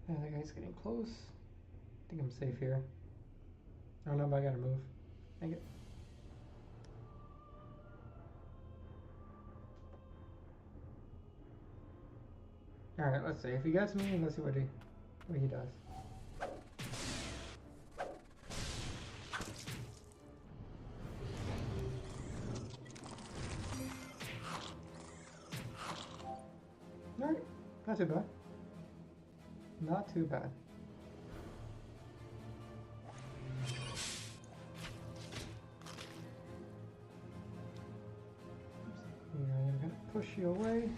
That guy's getting close. I think I'm safe here. I don't know, but I gotta move. Make it. Alright, let's see. If he gets me, let's see what he does. Alright, not too bad. Not too bad. I'm gonna push you away.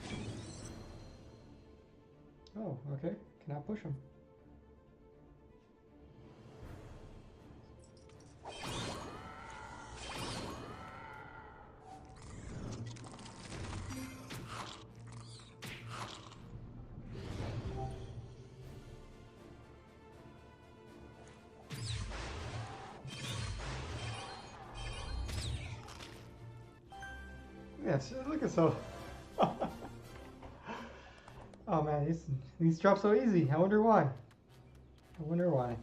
Oh, okay. Cannot push him. Yes, look at so. Oh man, these drop so easy. I wonder why. I wonder why.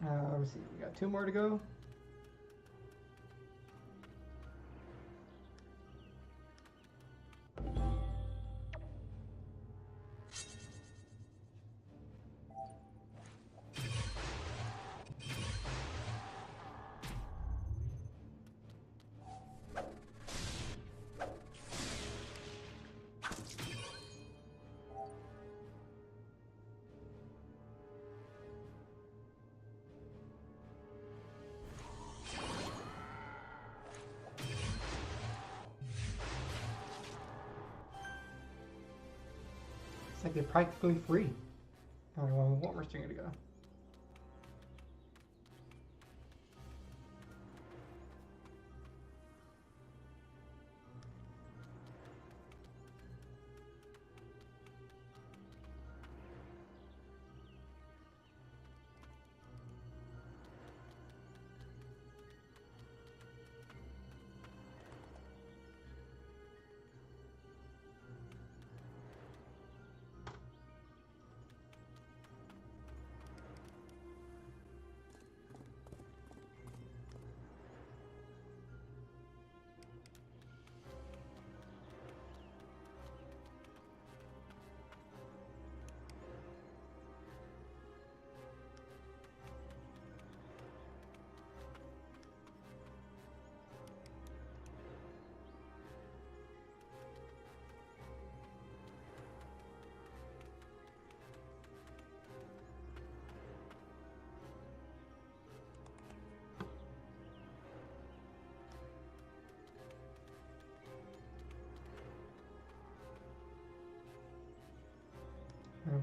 Let's see. We got 2 more to go. It's like they're practically free. I don't know what we're string to go.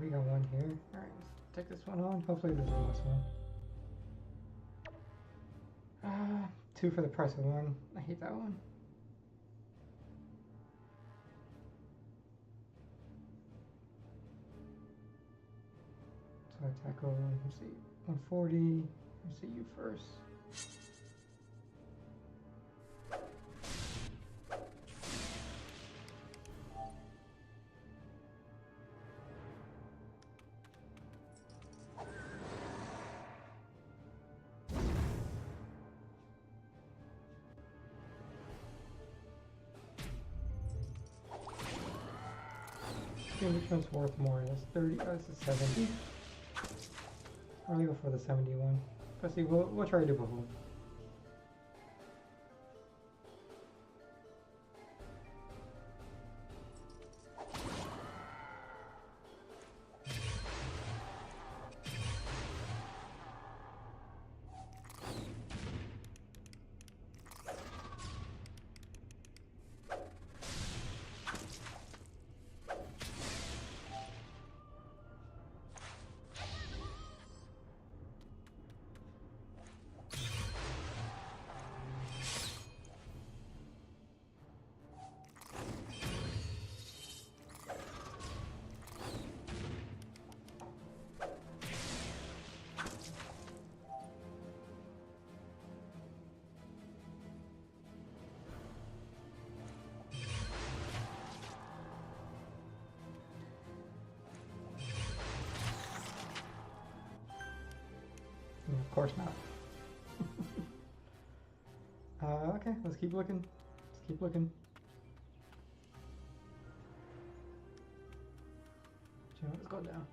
We got one here. Alright, let's take this one on. Hopefully this is the last one. 2 for the price of 1. I hate that one. So I tackle, let's see, 140. Let's see you first. Okay, which one's worth more? That's 30. That's a 70. I'll go for the 71. Let's see. We'll try to do both. Of course not. Okay, let's keep looking. Let's keep looking. Let's go down.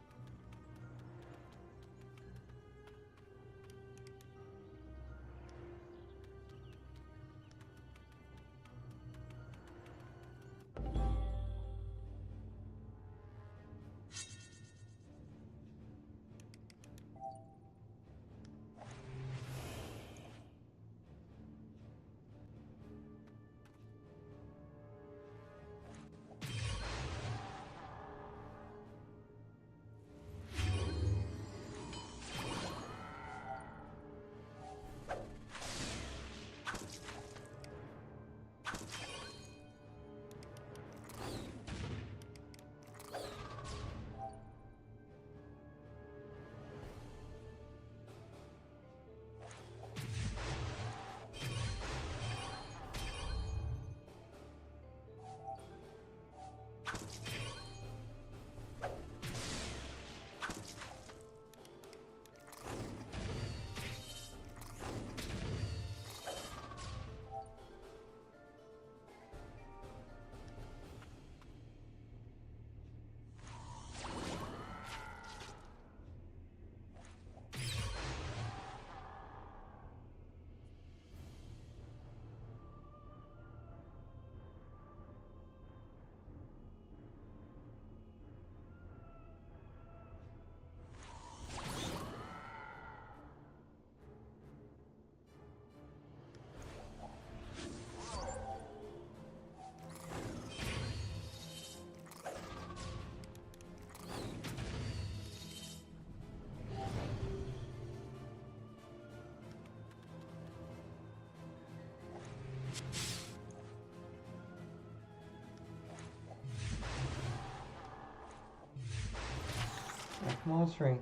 Come on, string.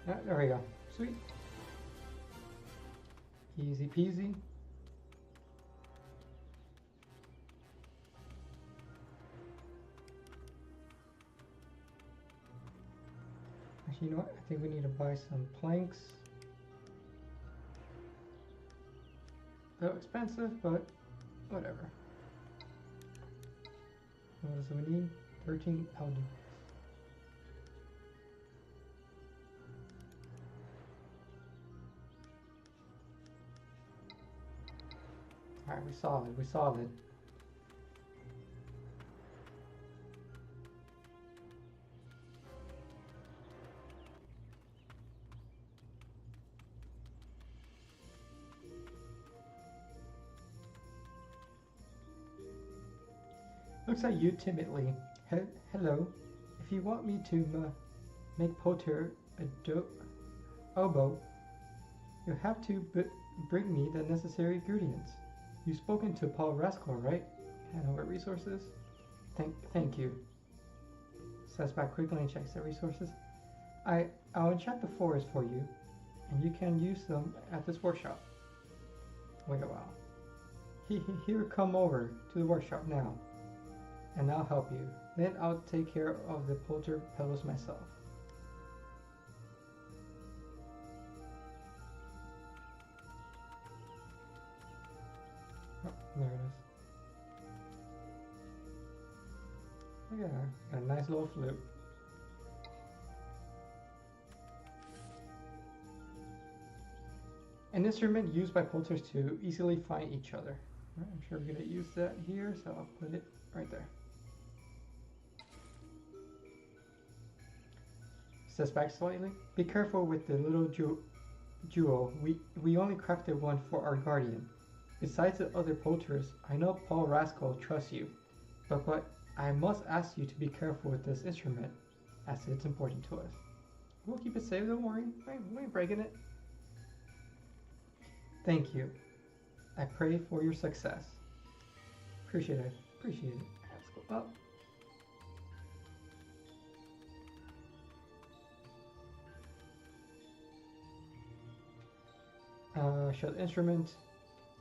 There we go. Sweet. Easy peasy. Actually, you know what? I think we need to buy some planks. A little expensive, but whatever. What do we need? 13 LD. Alright, we solid, we solid. Looks at you timidly. Hello. If you want me to make Potter a oboe, you have to bring me the necessary ingredients. You've spoken to Paul Rascal, right? Hanover Resources? Thank you. Says back quickly and checks the resources. I'll enchant the forest for you, and you can use them at this workshop. Wait a while. Here, come over to the workshop now, and I'll help you. Then I'll take care of the Potter petals myself. Oh, there it is. yeah, got a nice little flute. An instrument used by poulters to easily find each other. Right, I'm sure we're gonna use that here, so I'll put it right there. Steps back slightly. Be careful with the little jewel. We only crafted one for our guardian. Besides the other poulters, I know Paul Rascal trusts you, but I must ask you to be careful with this instrument, as it's important to us. We'll keep it safe, don't worry. We ain't breaking it. Thank you. I pray for your success. Appreciate it. Appreciate it. Let's go up. Show the instrument.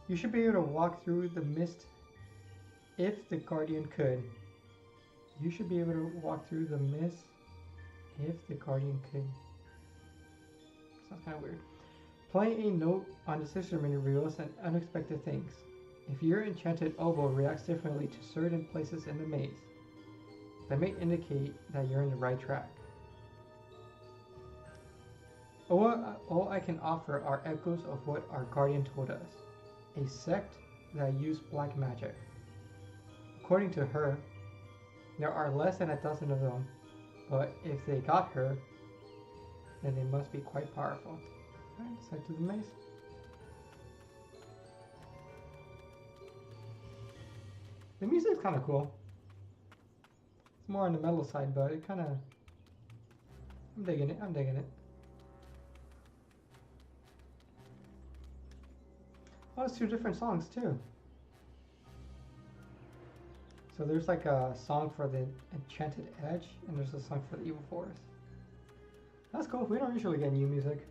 You should be able to walk through the mist if the guardian could. You should be able to walk through the mist if the guardian could. Sounds kind of weird. Playing a note on this instrument reveals unexpected things. If your enchanted oboe reacts differently to certain places in the maze, that may indicate that you're in the right track. All I can offer are echoes of what our guardian told us. A sect that used black magic. According to her, there are less than 1,000 of them, but if they got her, then they must be quite powerful. Alright, let's head to the maze. The music's kind of cool. It's more on the metal side, but it kind of... I'm digging it, I'm digging it. Oh, it's 2 different songs too. So there's like a song for the Enchanted Edge, and there's a song for the Evil Forest. That's cool. We don't usually get new music.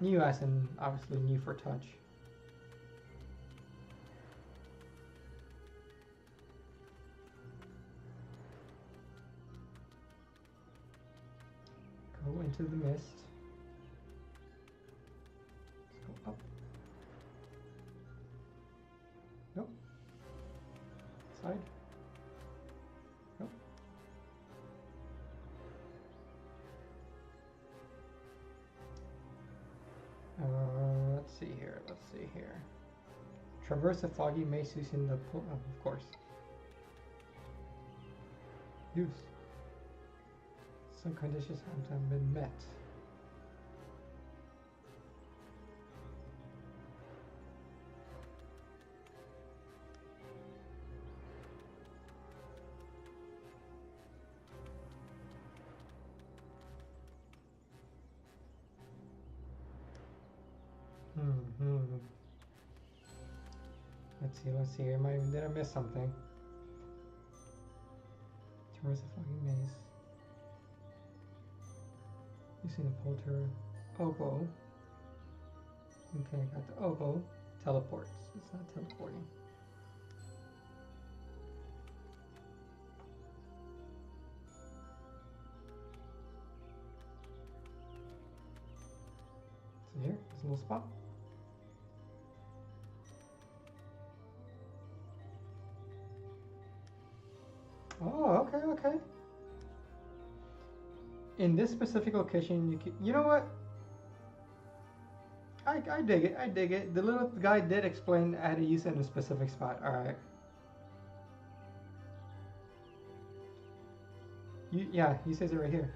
New as in, obviously, new for touch. Go into the mist. Let's go up. Nope. Side. Nope. Let's see here. Let's see here. Traverse the foggy maze using the pool. Oh, of course. Use. Some conditions haven't been met. Let's see. Did I miss something? Traverse the foggy maze. Using the polter oboe. Okay, got the oboe. Teleports. It's not teleporting. So here, there's a little spot. Oh, okay. In this specific location, you know what? I dig it. The little guy did explain how to use it in a specific spot. Alright. Yeah, he says it right here.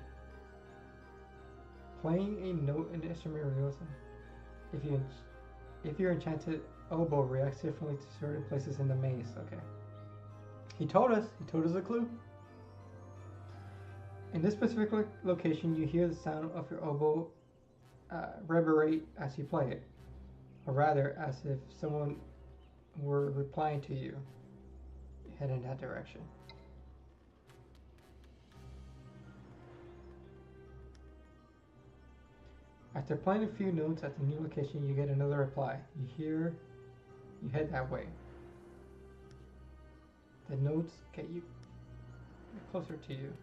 Playing a note in the instrument reveals if your enchanted oboe reacts differently to certain places in the maze. Okay. He told us a clue. In this specific location, you hear the sound of your oboe reverberate as you play it, or rather, as if someone were replying to you. Head in that direction. After playing a few notes at the new location, you get another reply. You head that way. The notes get you closer to you.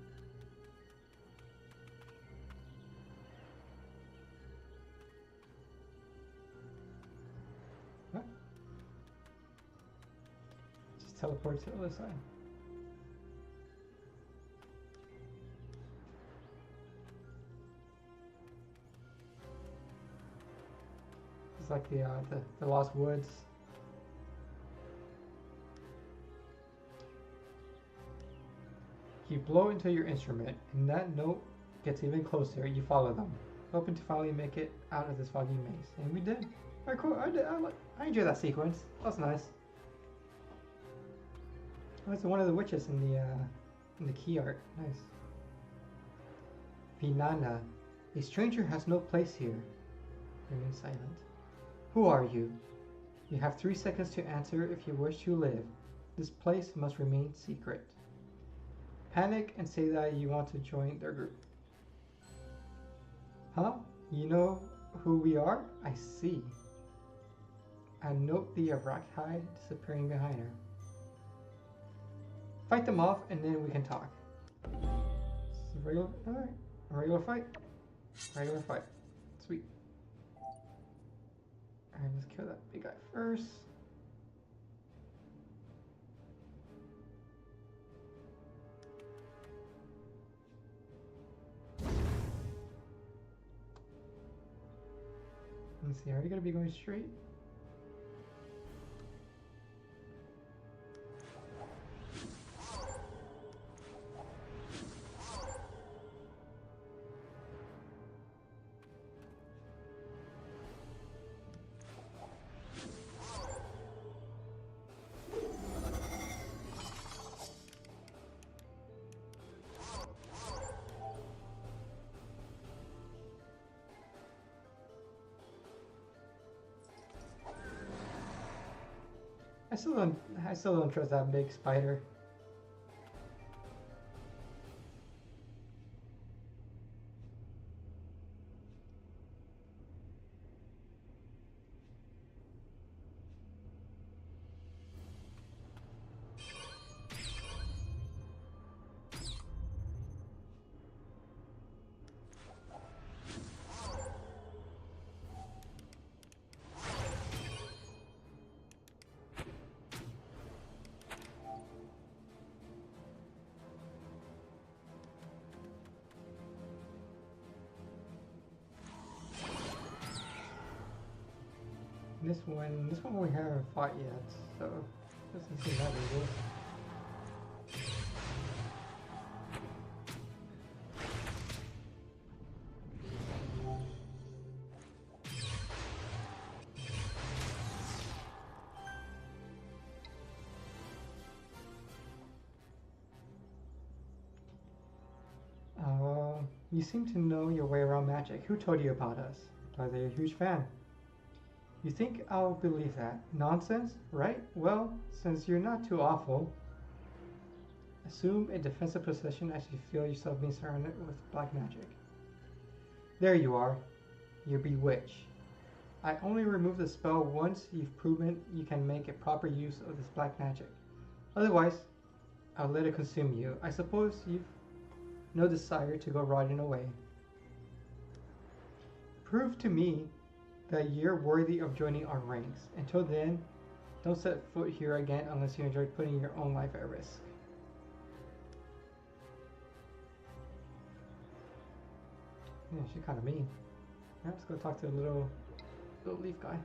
What? teleport to the other side. It's like the Lost Woods. You blow into your instrument, and that note gets even closer. You follow them, hoping to finally make it out of this foggy maze. And we did. Alright, cool. I enjoyed that sequence. That's nice. Oh, it's one of the witches in the key art. Nice. Vinana, a stranger has no place here. Remain silent. Who are you? You have 3 seconds to answer if you wish to live. This place must remain secret. Panic and say that you want to join their group. Huh? You know who we are? I see. And note the Arakhai disappearing behind her. Fight them off and then we can talk. Alright. Regular fight. Regular fight. Sweet. Alright, let's kill that big guy first. Let's see, are you gonna be going straight? I still don't trust that big spider. This one we haven't fought yet, so doesn't seem that easy. You seem to know your way around magic. Who told you about us? Are they a huge fan? You think I'll believe that? Nonsense, right? Well, since you're not too awful, assume a defensive position as you feel yourself being surrounded with black magic. There you are. You're bewitched. I only remove the spell once you've proven you can make a proper use of this black magic. Otherwise, I'll let it consume you. I suppose you've no desire to go rotting away. Prove to me that you're worthy of joining our ranks. Until then, don't set foot here again unless you enjoy putting your own life at risk. Yeah, she's kind of mean. Yeah, let's go talk to the little leaf guy.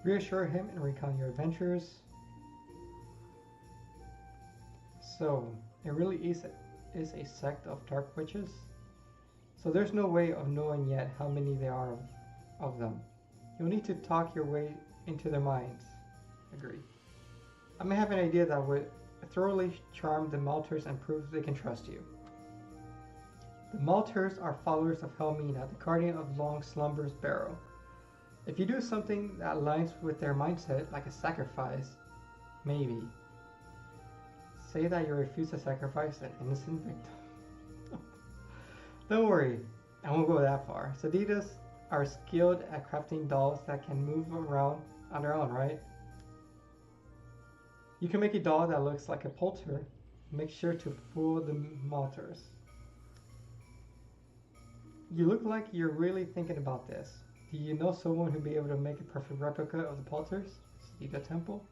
Reassure him and recount your adventures. So, it really is a sect of dark witches. So there's no way of knowing yet how many there are of them. You'll need to talk your way into their minds. Agreed. I may have an idea that would thoroughly charm the Malters and prove they can trust you. The Malters are followers of Helmina, the guardian of Long Slumber's Barrow. If you do something that aligns with their mindset, like a sacrifice, maybe. Say that you refuse to sacrifice an innocent victim. Don't worry, I won't go that far. Saditas are skilled at crafting dolls that can move around on their own, right? You can make a doll that looks like a Polter. Make sure to fool the Malters. You look like you're really thinking about this. Do you know someone who'd be able to make a perfect replica of the Polters? See the temple?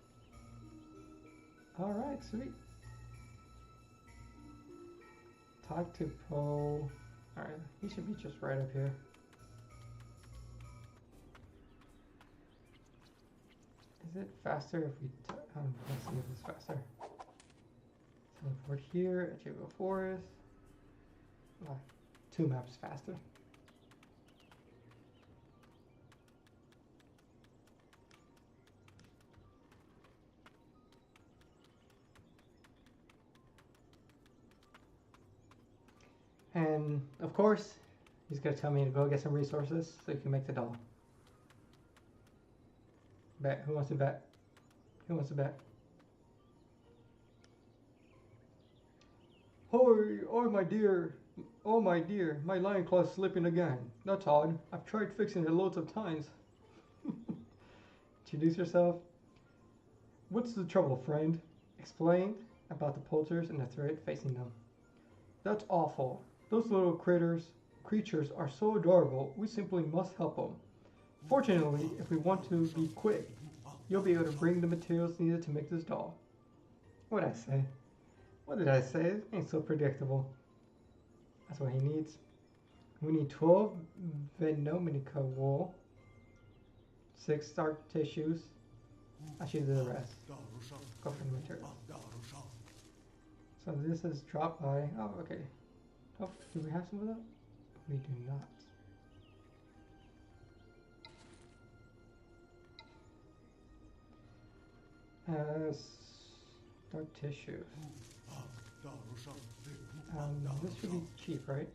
Alright, sweet. Talk to Poe. Alright, he should be just right up here. Is it faster if we... let's see if it's faster. Teleport here, Achievable Forest. Oh, 2 maps faster. And of course, he's gonna tell me to go get some resources so you can make the doll. Bet. Who wants to bet? Who wants to bet? Hoi, oh my dear. Oh my dear, my lion claw's slipping again. That's odd. I've tried fixing it loads of times. Introduce yourself. What's the trouble, friend? Explain about the Polters and the threat facing them. That's awful. Those little creatures are so adorable, we simply must help them. Fortunately, if we want to be quick, you'll be able to bring the materials needed to make this doll. What'd I say? What did I say? It ain't so predictable. That's what he needs. We need 12 Venominica wool, 6 starch tissues. I should do the rest. Go for the materials. So this is dropped by... Oh, okay. Oh, do we have some of that? We do not. Starch tissues. This should be cheap, right?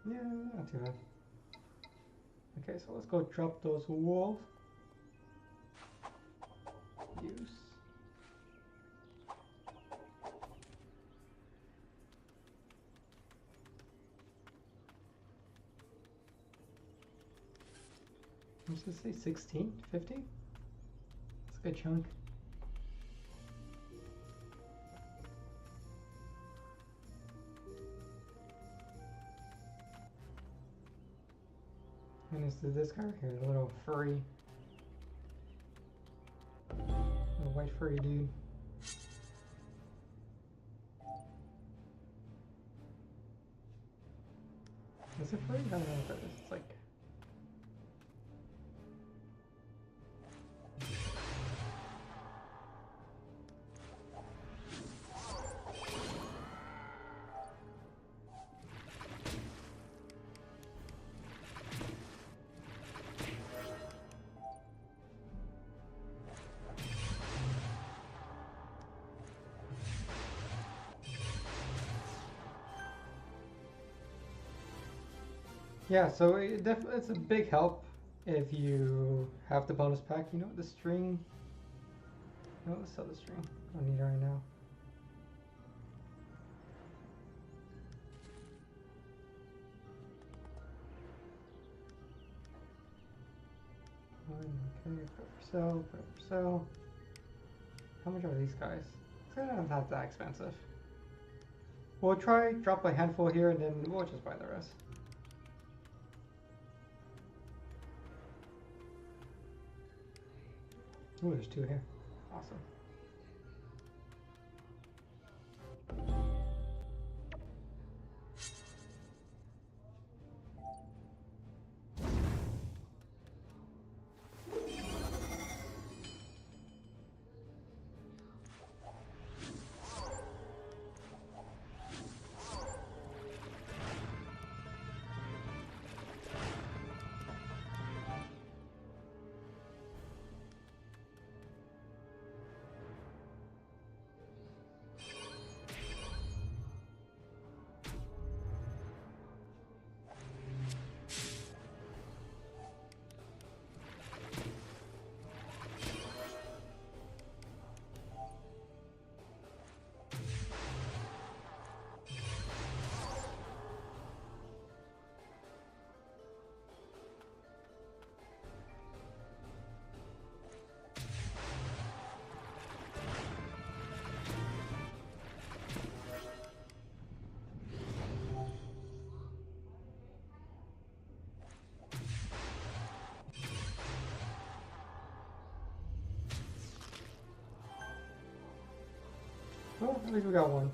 Yeah, not too bad. Okay, so let's go drop those walls. Use. What's this say? 16? 50? That's a good chunk. And it's this guy right here, the little furry, little white furry dude. Is it furry? I don't know what that is. It's like... Yeah, so it's a big help if you have the bonus pack. You know, the string. No, let's sell the string. I don't need it right now. Okay, put up for sale, put up for sale. How much are these guys? It's not that expensive. We'll try drop a handful here and then we'll just buy the rest. Oh, there's 2 here. Awesome. At least we got one.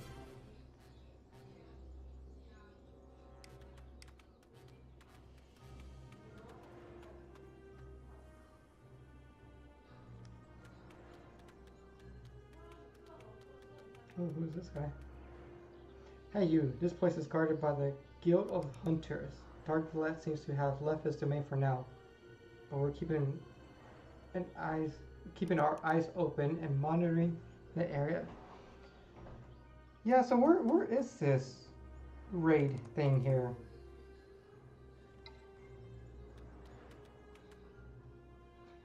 Oh, who's this guy? Hey you, this place is guarded by the Guild of Hunters. Dark Vallette seems to have left his domain for now, but we're keeping our eyes open and monitoring the area. Yeah, so where is this raid thing here?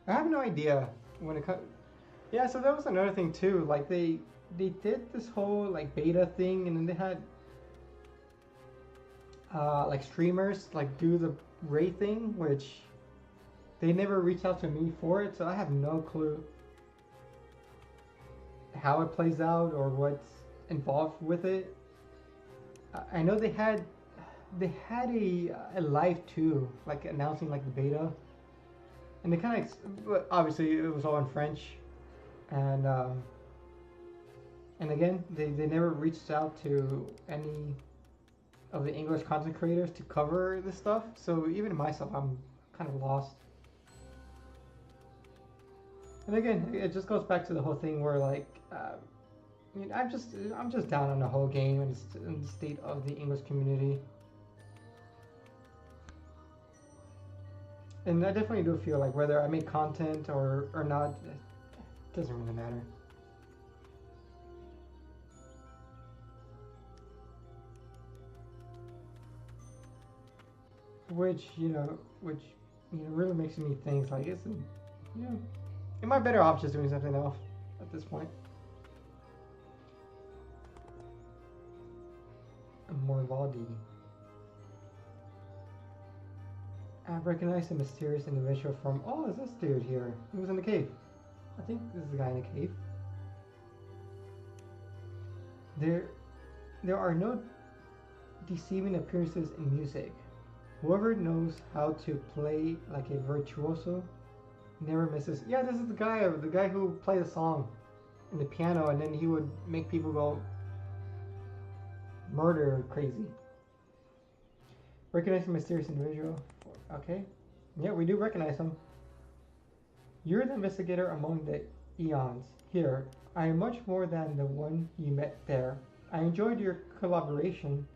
I have no idea when it comes. Yeah, so that was another thing too. Like they did this whole like beta thing, and then they had like streamers like do the raid thing, which they never reached out to me for it, so I have no clue how it plays out or what's involved with it. I know they had a live too, like announcing like the beta, and they kind of obviously it was all in French, and again they never reached out to any of the English content creators to cover this stuff. So even myself, I'm kind of lost. And again, it just goes back to the whole thing where like, I mean, I'm just down on the whole game and the state of the English community. And I definitely do feel like whether I make content or not, it doesn't really matter. Which really makes me think like, am I better off just doing something else at this point? Morvaldi. I recognize a mysterious individual from. Oh, is this dude here? He was in the cave. I think this is the guy in the cave. There are no deceiving appearances in music. Whoever knows how to play like a virtuoso never misses. Yeah, this is the guy who played a song in the piano, and then he would make people go murder crazy. Recognize a mysterious individual. Okay. Yeah, we do recognize him. You're the investigator among the eons. Here, I am much more than the one you met there. I enjoyed your collaboration,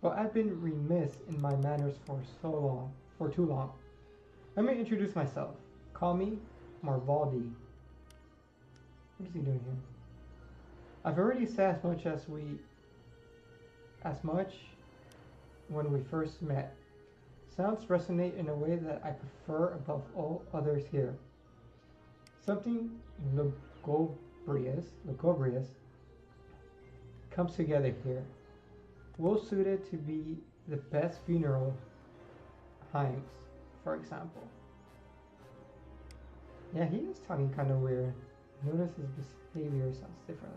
but I've been remiss in my manners for too long. Let me introduce myself. Call me Morvaldi. What is he doing here? I've already said as much when we first met. Sounds resonate in a way that I prefer above all others here. Something lugubrious comes together here. Well suited to be the best funeral hymns, for example. Yeah, he is talking kind of weird. Notice his behavior sounds different.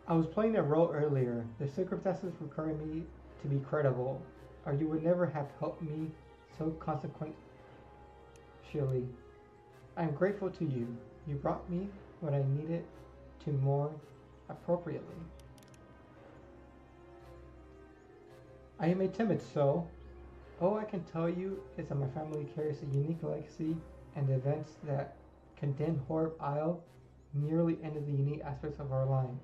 I was playing a role earlier. The circumstances require me to be credible, or you would never have helped me so consequentially. I am grateful to you. You brought me what I needed to mourn appropriately. I am a timid soul. All I can tell you is that my family carries a unique legacy, and the events that condemned Horb Isle nearly ended the unique aspects of our line.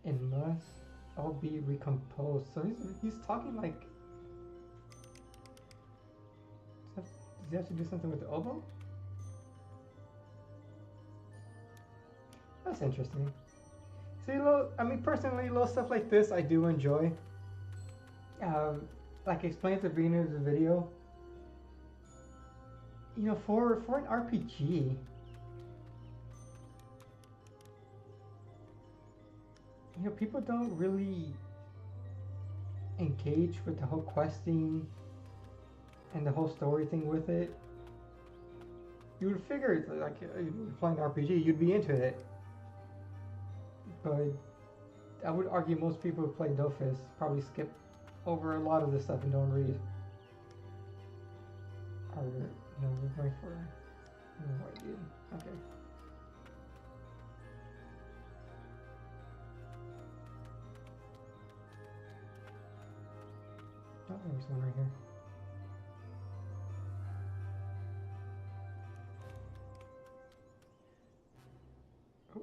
It must all be recomposed. So he's talking like. Does he have to do something with the oboe? That's interesting. See, I mean, personally, little stuff like this I do enjoy. Like I explained at the beginning of the video, you know, for an RPG, you know, people don't really engage with the whole questing and the whole story thing with it. You would figure, like, you're playing RPG, you'd be into it. But I would argue most people who play Dofus probably skip over a lot of this stuff and don't read. Or, no, we're going for... Oh, I did. Okay. There's one right here. Oh.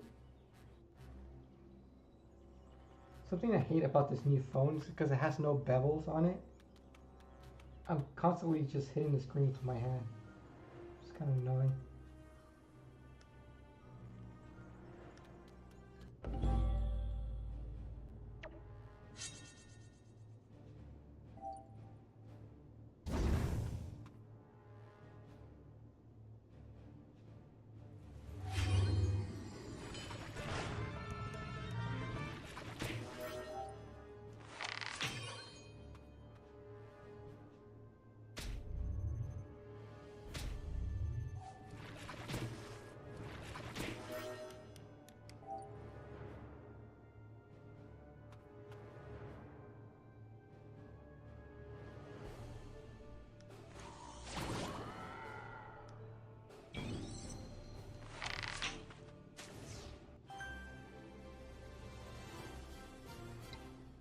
Something I hate about this new phone is because it has no bevels on it. I'm constantly just hitting the screen with my hand. It's kind of annoying.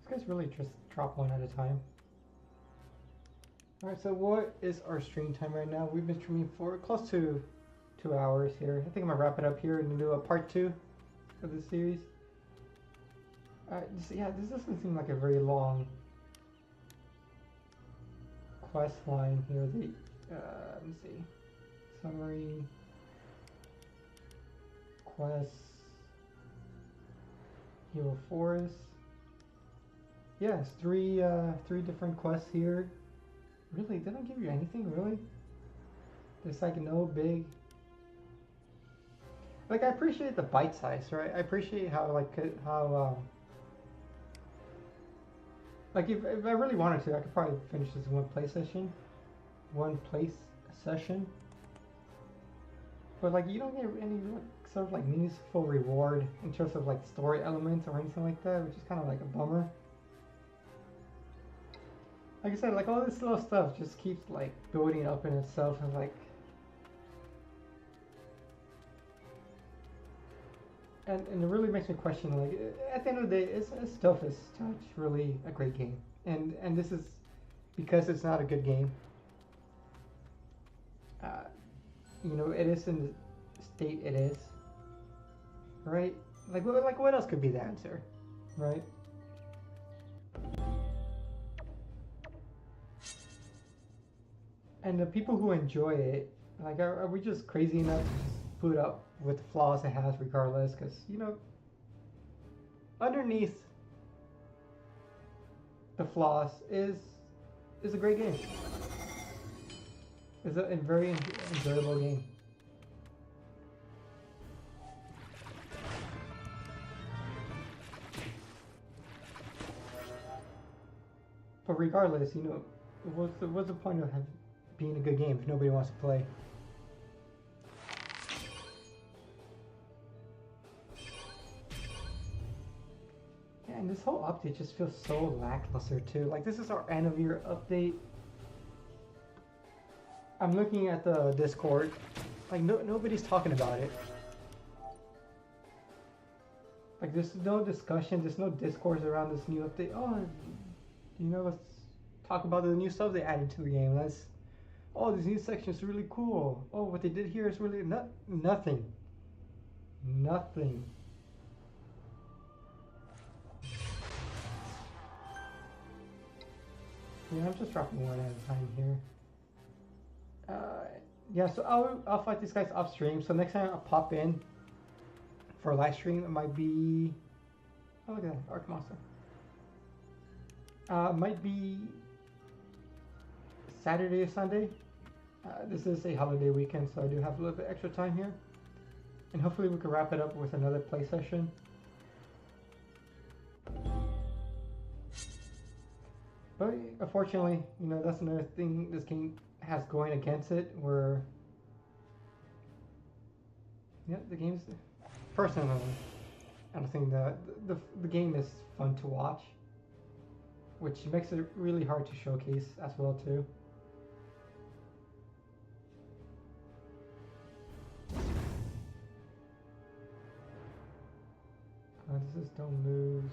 These guys really just drop one at a time. Alright, so what is our stream time right now? We've been streaming for close to 2 hours here. I think I'm gonna wrap it up here and do a part 2 of the series. Yeah, this doesn't seem like a very long quest line here. Let me see. Summary. Quests. Hero Forest. Yes, three different quests here. Really, they don't give you anything, really? There's like no big... Like, I appreciate the bite size, right? I appreciate how, like, like, if I really wanted to, I could probably finish this in one play session. But, like, you don't get any, like, sort of, like, meaningful reward in terms of, like, story elements or anything like that, which is kind of, like, a bummer. Like I said, like, all this little stuff just keeps, like, building up in itself and, like... And it really makes me question, like, at the end of the day, is Dofus Touch really a great game? And this is because it's not a good game. You know, it is in the state it is, right? Like what else could be the answer, right? And the people who enjoy it, like, are we just crazy enough to just put up with the flaws it has regardless? Because, you know, underneath the flaws is a great game. It's a very enjoyable game. But regardless, you know, what's the point of being a good game if nobody wants to play? Yeah, and this whole update just feels so lackluster too. Like, this is our end of year update. I'm looking at the Discord. Like, nobody's talking about it. Like, there's no discussion, there's no discourse around this new update. Oh, you know, let's talk about the new stuff they added to the game. Oh, this new section is really cool. Oh, what they did here is really nothing. Nothing. Yeah, I'm just dropping one at a time here. Yeah, so I'll fight these guys off stream. So next time I'll pop in for a live stream. It might be... Oh, look at that, Arc Monster. Might be Saturday or Sunday. This is a holiday weekend, so I do have a little bit extra time here. And hopefully we can wrap it up with another play session. But unfortunately, you know, that's another thing this game has going against it, where... Yeah, the game's... Personally, I don't think the game is fun to watch, which makes it really hard to showcase as well too. This is don't lose.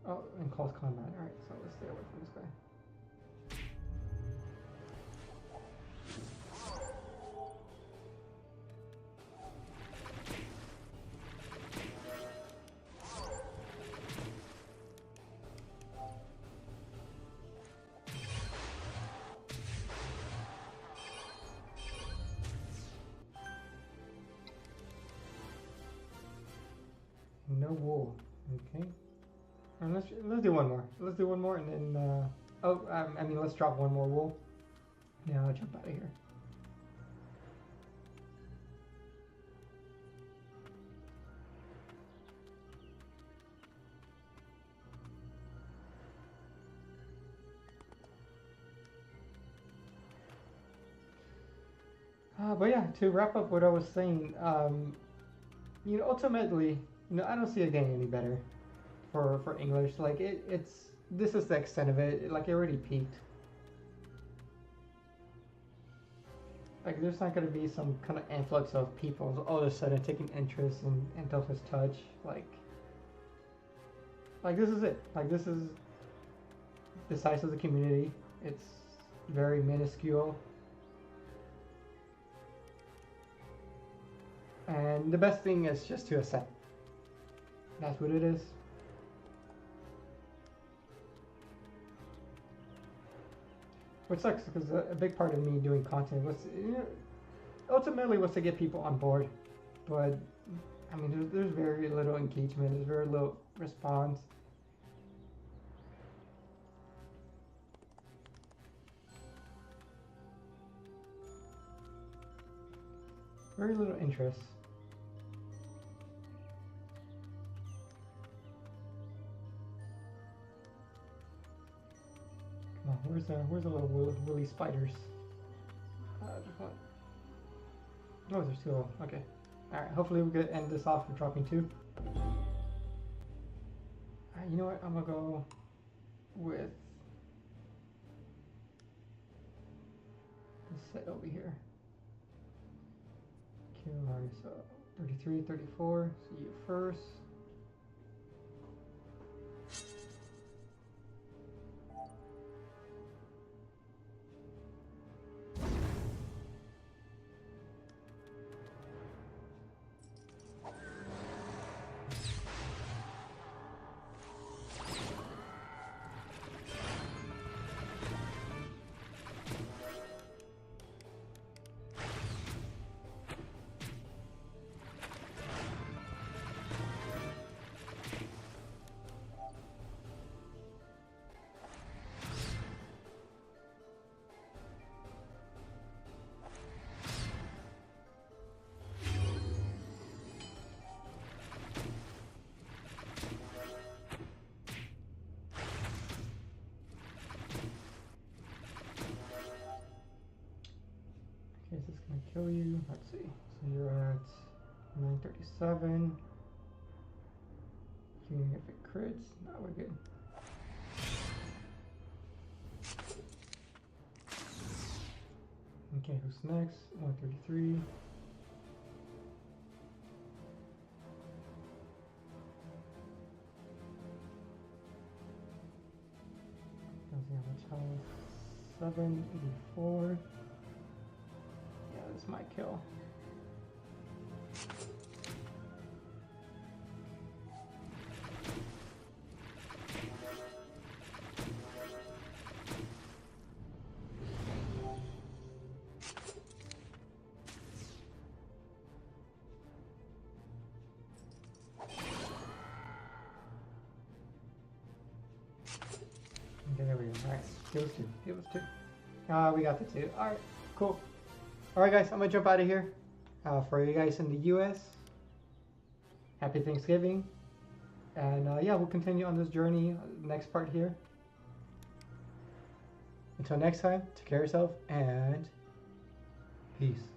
Oh, in close combat. Alright, so let's stay away from this guy. no wool. Okay. And let's do one more. Let's do one more, and then I mean, let's drop one more wool. Yeah, I'll jump out of here. But yeah, to wrap up what I was saying, you know, ultimately, you know, I don't see it getting any better for English. Like it's this is the extent of it. Like it already peaked. Like there's not gonna be some kind of influx of people all of a sudden taking interest in Dofus Touch. Like this is it. Like this is the size of the community. It's very minuscule. And the best thing is just to accept. That's what it is. Which sucks because a big part of me doing content was, you know, ultimately was to get people on board. But I mean, there's very little engagement. There's very little response. Very little interest. Come on, where's the little woolly spiders? Just one. Oh, there's two. Okay. All right. Hopefully we can end this off with dropping two. All right. You know what? I'm gonna go with this set over here. Alright, so 33, 34, see you first. Okay, is this gonna kill you? Let's see. So you're at 937. Even if it crits, no, we're good. Okay, who's next? 133. Doesn't have much health. 784. Yeah, this might kill. Okay, there we go. Alright, give us two. Give us two. We got the two. Alright, cool. Alright guys, I'm gonna jump out of here. For you guys in the US, happy Thanksgiving. And yeah, we'll continue on this journey, next part here. Until next time, take care of yourself and peace.